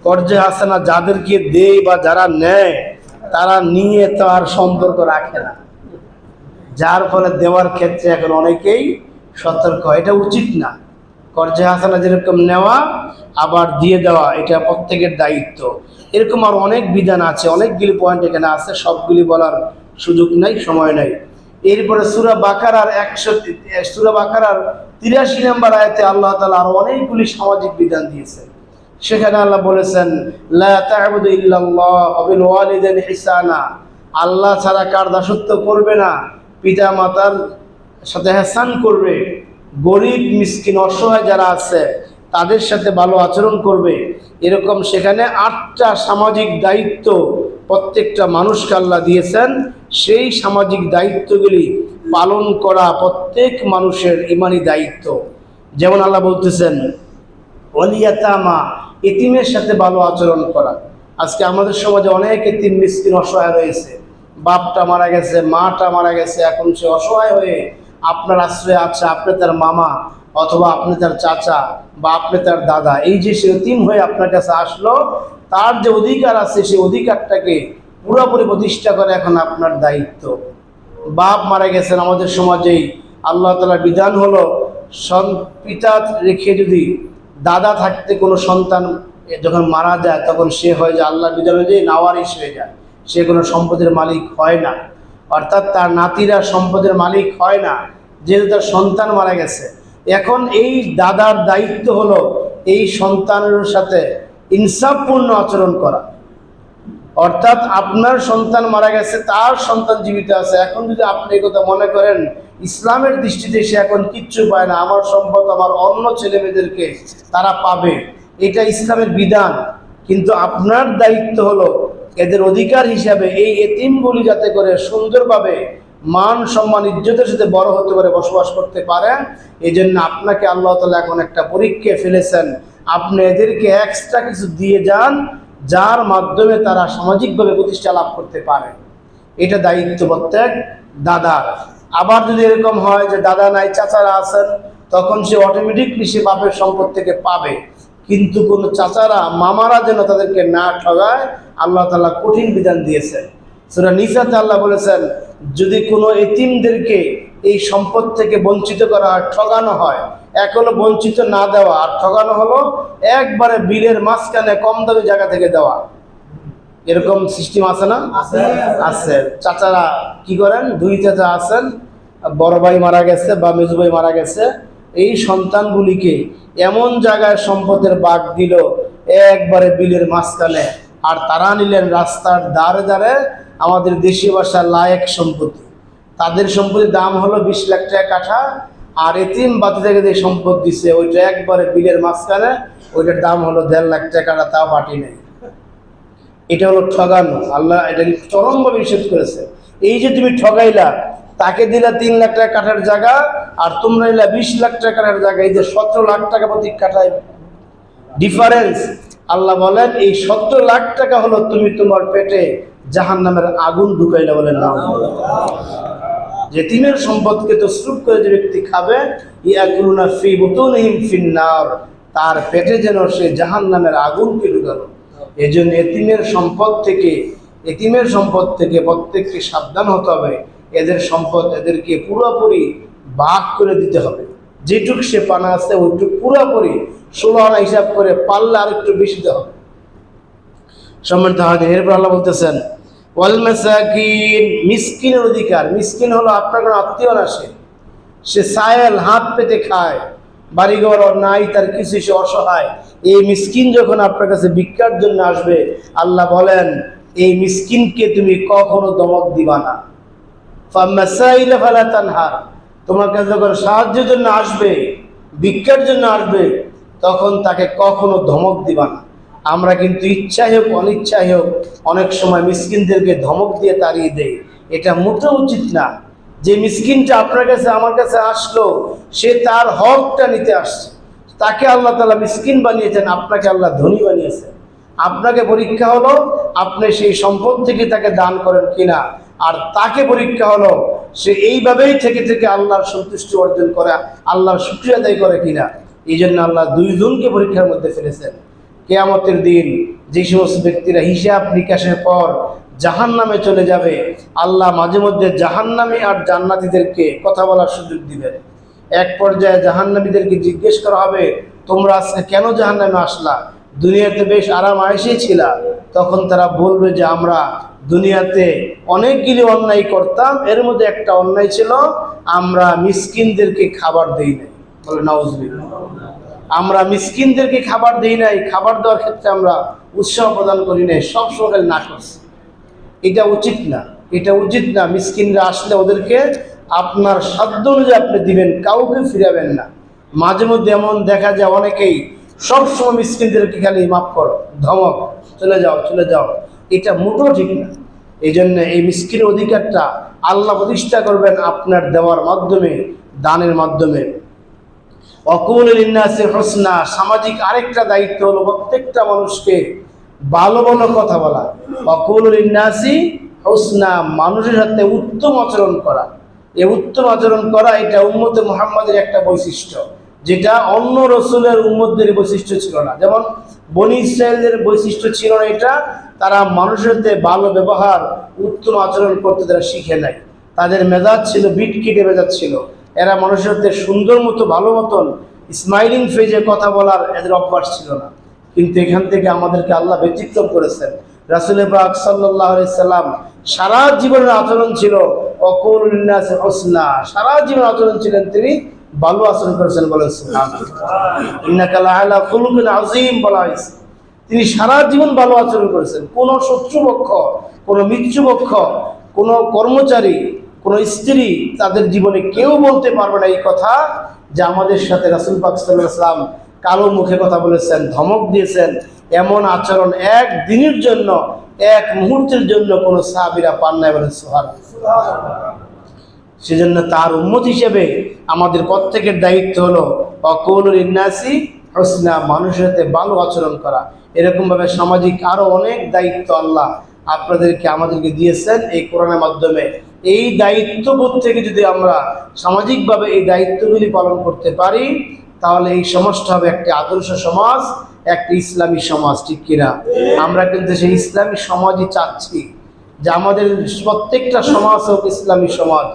কর্জে হাসানা যাদেরকে দেই বা যারা নেয় তারা নিয়ে তার সম্পর্ক রাখে না, যার ফলে দেওয়ার ক্ষেত্রে এখন অনেকেই সতর্ক। এটা উচিত না। কর্জে হাসানা যেরকম নেওয়া আবার দিয়ে দেওয়া, এটা প্রত্যেকের দায়িত্ব। এরকম আর অনেক বিধান আছে, অনেকগুলি পয়েন্ট এখানে আছে, সবগুলি বলার সুযোগ নাই, সময় নাই। এরপরে সূরা বাকারার 83 নম্বর আয়াতে আল্লাহ তাআলা আরো অনেকগুলি সামাজিক বিধান দিয়েছেন। সেখানে আল্লাহ বলেছেন লা তা'বুদু ইল্লাল্লাহ ওয়া বিল ওয়ালিদাইনি ইহসানা, আল্লাহ ছাড়া কার দাসত্ব করবে না, পিতা মাতার সাথে ইহসান করবে, গরিব মিসকিন অসহায় যারা আছে তাদের সাথে ভালো আচরণ করবে। এরকম সেখানে 8টা সামাজিক দায়িত্ব প্রত্যেকটা মানুষকে আল্লাহ দিয়েছেন। সেই সামাজিক দায়িত্বগুলি পালন করা প্রত্যেক মানুষের ঈমানি দায়িত্ব। যেমন আল্লাহ বলতেছেন ওয়ালিয়াতামা, এতিমের সাথে ভালো আচরণ করা। আজকে আমাদের সমাজে অনেক এতিম মিসকিন অসহায় রয়েছে, বাপটা মারা গেছে, মাটা মারা গেছে, এখন সে অসহায় হয়ে আপনার আশ্রয়ে আছে, আপনি তার মামা অথবা আপনি তার চাচা বা আপনি তার দাদা, এই যে সে এতিম হয়ে আপনার কাছে আসলো, তার যে অধিকার আছে সেই অধিকারটাকে পুরোপুরি প্রতিষ্ঠা করে এখন আপনার দায়িত্ব। বাপ মারা গেছেন, আমাদের সমাজেই আল্লাহ তাআলার বিধান হলো পিতা রেখে যদি দাদা থাকতে কোনো সন্তান যখন মারা যায় তখন সে হয় যে আল্লাহর বিধান অনুযায়ী নাওয়ারিশ হয়ে যায়, সে কোনো সম্পদের মালিক হয় না, অর্থাৎ তার নাতিরা সম্পদের মালিক হয় না, যেহেতু তার সন্তান মারা গেছে। এখন এই দাদার দায়িত্ব হলো এই সন্তানের সাথে ইনসাফপূর্ণ আচরণ করা। অর্থাৎ আপনার সন্তান মারা গেছে, তার সন্তান জীবিত আছে, এখন যদি আপনি এই কথা মনে করেন ইসলামের দৃষ্টিতে সে এখন কিচ্ছু পায় না, আমার সম্পদ আমার অন্য ছেলে মেয়েদেরকে তারা পাবে, এটা ইসলামের বিধান। কিন্তু আপনার দায়িত্ব হলো এদের অধিকার হিসাবে এই এতিমগুলি যাতে করে সুন্দরভাবে মান সম্মান ইজ্জতের সাথে বড় হতে পারে, বসবাস করতে পারে। এই জন্য আপনাকে আল্লাহ তাআলা এখন একটা পরীক্ষায় ফেলেছেন, আপনি এদেরকে এক্সট্রা কিছু দিয়ে যান যার মাধ্যমে তারা সামাজিকভাবে প্রতিষ্ঠা লাভ করতে পারে। এটা দায়িত্ব প্রত্যেক দাদার। আবার যদি এরকম হয় যে দাদা নাই, চাচারা আছেন, তখন সে অটোমেটিকলি সে বাপের সম্পদ থেকে পাবে। কিন্তু কোন চাচারা মামারা যেন তাদেরকে না ঠগায়, আল্লাহ তাআলা কঠিন বিধান দিয়েছেন। সূরা নিসাতে আল্লাহ বলেছেন, যদি কোনো এতিমদেরকে এই সম্পদ থেকে বঞ্চিত করা হয়, ঠগানো হয়, এক হলো বঞ্চিত না দেওয়া, আর ঠগানো হলো একবারে বিলের মাঝখানে কম দামি জায়গা থেকে দেওয়া। এরকম সিস্টেম আছে না? আছে। চাচারা কি করেন, দুই চাচা আছেন, বড় ভাই মারা গেছে বা মেজু ভাই মারা গেছে, এই সন্তানগুলিকে এমন জায়গায় সম্পদের ভাগ দিল একবারে বিলের মাঝখানে, আর তারা নিলেন রাস্তার ধারে ধারে, আমাদের দেশীয় ভাষার লায়েক সম্পত্তি। তাদের সম্পত্তির দাম হলো 20 লাখ টাকা কাঠা, আর এতিম বাতি থেকে যে সম্পদ দিছে ওইটা একবারে বিলের মাঝখানে, ওইটার দাম হলো 1.5 লাখ টাকা কাঠা, তাও বাটি নেই। এটা হলো ঠগানো। আল্লাহ এটা চরমভাবে নিষেধ করেছে। এই যে তুমি ঠগাইলা, তাকে দিলা 3 লাখ টাকা কাঠার জায়গা, আর তোমরা নিলা 20 লাখ টাকা কাঠার জায়গা, এই যে 17 লাখ টাকা প্রতি কাঠায় ডিফারেন্স। আল্লাহ বলেন এই 17 লাখ টাকা হলো তুমি তোমার পেটে জাহান্নামের আগুন ঢুকাইলা। বলেন না? যতীমের সম্পদকে তসরুফ করে যে ব্যক্তি খাবে, ইয়াকুলুনা ফি বুতুনিহিম ফিন্নার, তার পেটে যেন সে জাহান্নামের আগুনকে ঢুকালো। এজন্য এতিমের সম্পদ থেকে প্রত্যেককে সাবধান হতে হবে। এদের সম্পদ এদেরকে পুরোপুরি ভাগ করে দিতে হবে। যেটুক সে পানা আছে ওইটুক পুরোপুরি 16 আনা হিসাব করে, পারলে আর একটু বেশি দেওয়া হবে। সম্মানিত হাজির, এরপর আল্লাহ বলতেছেন ওয়াল মাসাকিন, মিসকিনের অধিকার। মিসকিন হলো আপনার কোনো আত্মীয় না, সে সায়েল, হাত পেতে খায়, বাড়িঘর নাই, তার কিছু, সে অসহায়। এই মিসকিন যখন আপনার কাছে ভিক্ষার জন্য আসবে, আল্লাহ বলেন এই মিসকিনকে তুমি কখনো ধমক দিবা না। ফামাসাইলা ফালা তানহার, তোমার কাছে যখন সাহায্যের জন্য আসবে, ভিক্ষার জন্য আসবে, তখন তাকে কখনো ধমক দিবা না। আমরা কিন্তু ইচ্ছাই হোক অনিচ্ছাই হোক অনেক সময় মিসকিনদেরকে ধমক দিয়ে তাড়িয়ে দেই। এটা মোটেও উচিত না। যে মিসকিনটা আপনার কাছে আমার কাছে আসলো, সে তার হকটা নিতে আসছে, তাকে আল্লাহ তাআলা মিসকিন বানিয়েছেন, আপনাকে আল্লাহ ধনী বানিয়েছেন। আপনাকে পরীক্ষা হলো আপনি সেই সম্পদ থেকে তাকে দান করেন কিনা, আর তাকে পরীক্ষা হলো সে এইভাবেই থেকে থেকে আল্লাহর সন্তুষ্টি অর্জন করে, আল্লাহর শুকরিয়া আদায় করে কিনা। এই জন্য আল্লাহ দুইজনকে পরীক্ষার মধ্যে ফেলেছেন। কিয়ামতের দিন যে সমস্ত ব্যক্তিরা হিসাব নিকাশের পর জাহান্নামে চলে যাবে, আল্লাহ মাঝে মধ্যে জাহান্নামী আর জান্নাতীদেরকে কথা বলার সুযোগ দিবেন। এক পর্যায়ে জাহান্নামীদেরকে জিজ্ঞেস করা হবে, তোমরা আজকে কেন জাহান্নামে আসলা? দুনিয়াতে বেশ আরাম আয়েশেই ছিলা। তখন তারা বলবে যে আমরা দুনিয়াতে অনেকগুলি অন্যায় করতাম, এর মধ্যে একটা অন্যায় ছিল আমরা মিসকিনদেরকে খাবার দেই নাই। বলে নাউজুবিল্লাহ। আমরা মিসকিনদেরকে খাবার দেই নাই, খাবার দেওয়ার ক্ষেত্রে আমরা উৎসাহ প্রদান করি নাই, সবসময় না করছি। এটা উচিত না, এটা উচিত না। মিসকিনরা আসলে ওদেরকে আপনার সাধ্য অনুযায়ী আপনি দিবেন, কাউকে ফিরাবেন না। মাঝে মধ্যে এমন দেখা যায় অনেকেই সবসময় মিসকিনদেরকে খালি মাফ করো, ধমক, চলে যাও চলে যাও, এটা মোটেও ঠিক না। এই জন্য এই মিসকিনের অধিকারটা আল্লাহ প্রতিষ্ঠা করবেন আপনার দেওয়ার মাধ্যমে, দানের মাধ্যমে। ওয়াকুলু লিন্নাসি হুসনা, সামাজিক আরেকটা দায়িত্ব হলো প্রত্যেকটা মানুষকে ভালো ভালো কথা বলা। ওয়াকুলু লিন্নাসি হুসনা, মানুষের সাথে উত্তম আচরণ করা। এই উত্তম আচরণ করা এটা উম্মতে মুহাম্মাদের একটা বৈশিষ্ট্য, যেটা অন্য রসুলের উম্মতদের বৈশিষ্ট্য ছিল না। যেমন বনি ইসরায়েলদের বৈশিষ্ট্য ছিল না এটা, তারা মানুষের সাথে ভালো ব্যবহার, উত্তম আচরণ করতে তারা শিখে নাই। তাদের মেজাজ ছিল বিটকিটে মেজাজ ছিল। এরা মানুষের সাথে সুন্দর মতো ভালো মতন স্মাইলিং ফেজে কথা বলার এদের অভ্যাস ছিল না। কিন্তু এখান থেকে আমাদেরকে আল্লাহ ব্যতিক্রম করেছেন। রাসূল পাক সাল্লাল্লাহু আলাইহি সাল্লাম সারা জীবনের আচরণ ছিল ওয়াকুলু লিন্নাসি হুসনা, সারা জীবন আচরণ ছিলেন তিনি ভালো আচরণ করেছেন। বলেন সুবহানাল্লাহ। ইন্নাকা লাআলা খুলুকিন আযীম বলা হয়েছে। তিনি সারা জীবন ভালো আচরণ করেছেন। কোন শত্রুপক্ষ, কোন মিত্রপক্ষ, কোন কর্মচারী, কোন স্ত্রী তাদের জীবনে কেউ বলতে পারবে না এই কথা যে আমাদের সাথে রাসূল পাক সাল্লাল্লাহু আলাইহি সাল্লাম কালো মুখে কথা বলেছেন, ধমক দিয়েছেন। এমন আচরণ এক দিনের জন্য, এক মুহূর্তের জন্য কোন সাহাবীরা পান নাই। বলেন সুবহানাল্লাহ। সেজন্য তার উম্মত হিসেবে আমাদের প্রত্যেকের দায়িত্ব হলো ওয়াকুলু লিন্নাসি হুসনা, মানুষের সাথে ভালো আচরণ করা। এরকম ভাবে সামাজিক আরো অনেক দায়িত্ব আল্লাহ আপনাদেরকে আমাদেরকে দিয়েছেন এই কোরআনের মাধ্যমে। এই দায়িত্ববোধ থেকে যদি আমরা সামাজিকভাবে এই দায়িত্বগুলি পালন করতে পারি, তাহলে এই সমাজটা হবে একটি আদর্শ সমাজ, একটি ইসলামী সমাজ। ঠিক কিনা? আমরা কিন্তু সেই ইসলামী সমাজই চাচ্ছি। যে আমাদের প্রত্যেকটা সমাজ হোক ইসলামী সমাজ,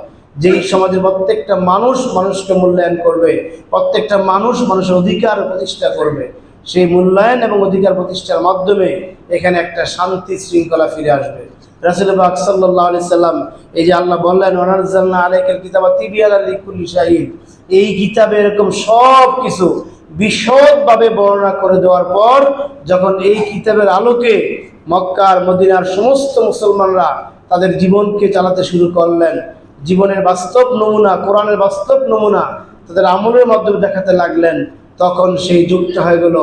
যেই সমাজের প্রত্যেকটা মানুষ মানুষকে মূল্যায়ন করবে, প্রত্যেকটা মানুষ মানুষের অধিকার প্রতিষ্ঠা করবে, সেই মূল্যায়ন এবং অধিকার প্রতিষ্ঠার মাধ্যমে এখানে একটা শান্তি শৃঙ্খলা ফিরে আসবে। রাসূল পাক সাল্লাল্লাহু আলাইহি সাল্লাম, এই যে আল্লাহ বললেন ওয়ানাজ্জালনা আলাইকাল কিতাবা তিবয়ানাল লিকুল্লি শাইইন, এই কিতাবে এরকম সব কিছু বিশদভাবে বর্ণনা করে দেওয়ার পর যখন এই কিতাবের আলোকে মক্কার মদিনার সমস্ত মুসলমানরা তাদের জীবনকে চালাতে শুরু করলেন, জীবনের বাস্তব নমুনা, কোরআনের বাস্তব নমুনা তাদের আমলের মাধ্যমে দেখাতে লাগলেন, তখন সেই যুগটা হয়ে গেল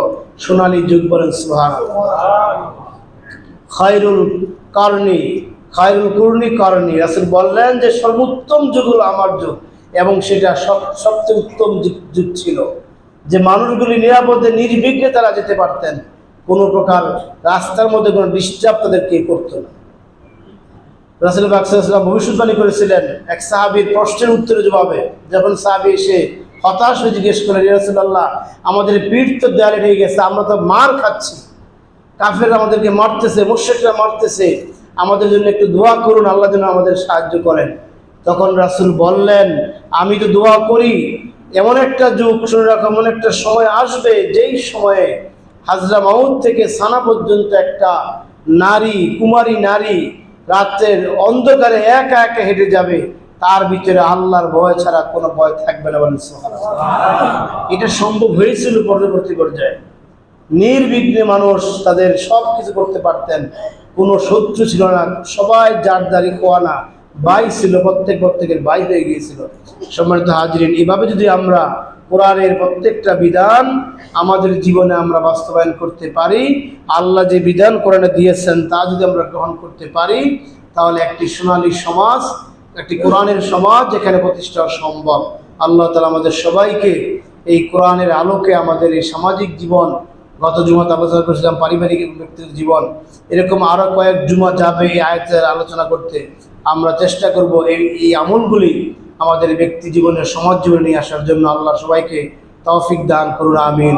সোনালী যুগ। বলেন সুবহানাল্লাহ। খায়রুল কুরনি কারণী, রাসূল বললেন যে সর্বোত্তম যুগ হলো আমার যুগ, এবং সেটা সবচেয়ে উত্তম যুগ ছিল, যে মানুষগুলি নিরাপদে নির্বিঘ্নে তারা যেতে পারতেন, কোনো প্রকার রাস্তার মধ্যে কোনো ডিস্টার্ব তাদেরকে করতো না। রাসূল পাক সাল্লাল্লাহু আলাইহি ওয়াসাল্লাম ভবিষ্যৎবাণী করেছিলেন এক সাহাবীর প্রশ্নের উত্তরে জবাবে, যখন সাহাবী এসে হতাশ হয়ে জিজ্ঞেস করলেন, ইয়া রাসূলুল্লাহ, আমাদের পিঠ তো দেয়ালে লেগে গেছে, আমরা তো মার খাচ্ছি, কাফেররা আমাদেরকে মারতেছে, মুশরিকরা মারতেছে, আমাদের জন্য একটু দোয়া করুন, আল্লাহ যেন আমাদের সাহায্য করেন। তখন রাসূল বললেন, আমি তো দোয়া করি, এমন একটা যুগ, শুনে রাখো, এমন একটা সময় আসবে যেই সময়ে হাজরা মাউত থেকে সানা পর্যন্ত একটা নারী, কুমারী নারী রাতের অন্ধকারে একা একা হেঁটে যাবে, তার ভিতরে আল্লাহর ভয় ছাড়া কোনো ভয় থাকবে না। বলেন সুবহানাল্লাহ। এটা সম্ভব হয়েছিল পরবর্তী পর্যায়ে, নির্বিঘ্নে মানুষ তাদের সব কিছু করতে পারতেন, কোনো শত্রু ছিল না, সবাই যার দাঁড়ি কোয়ানা ভাই ছিল, প্রত্যেকের ভাই হয়ে গিয়েছিল। সম্মানিত হাজিরিন, এভাবে যদি আমরা কোরআনের প্রত্যেকটা বিধান আমাদের জীবনে আমরা বাস্তবায়ন করতে পারি, আল্লাহ যে বিধান কোরআনে দিয়েছেন তা যদি আমরা গ্রহণ করতে পারি, তাহলে একটি সোনালী সমাজ, একটি কোরআনের সমাজ এখানে প্রতিষ্ঠা সম্ভব। আল্লাহ তাআলা আমাদের সবাইকে এই কোরআনের আলোকে আমাদের এই সামাজিক জীবন, গত জুমাতে আলোচনা করেছিলাম পারিবারিক ব্যক্তিগত জীবন, এরকম আরো কয়েক জুমা যাবে এই আয়াতের আলোচনা করতে, আমরা চেষ্টা করব এই আমলগুলি আমাদের ব্যক্তি জীবনের, সমাজ জীবনে নিয়ে আসার জন্য। আল্লাহ সবাইকে তৌফিক দান করুন, আমিন।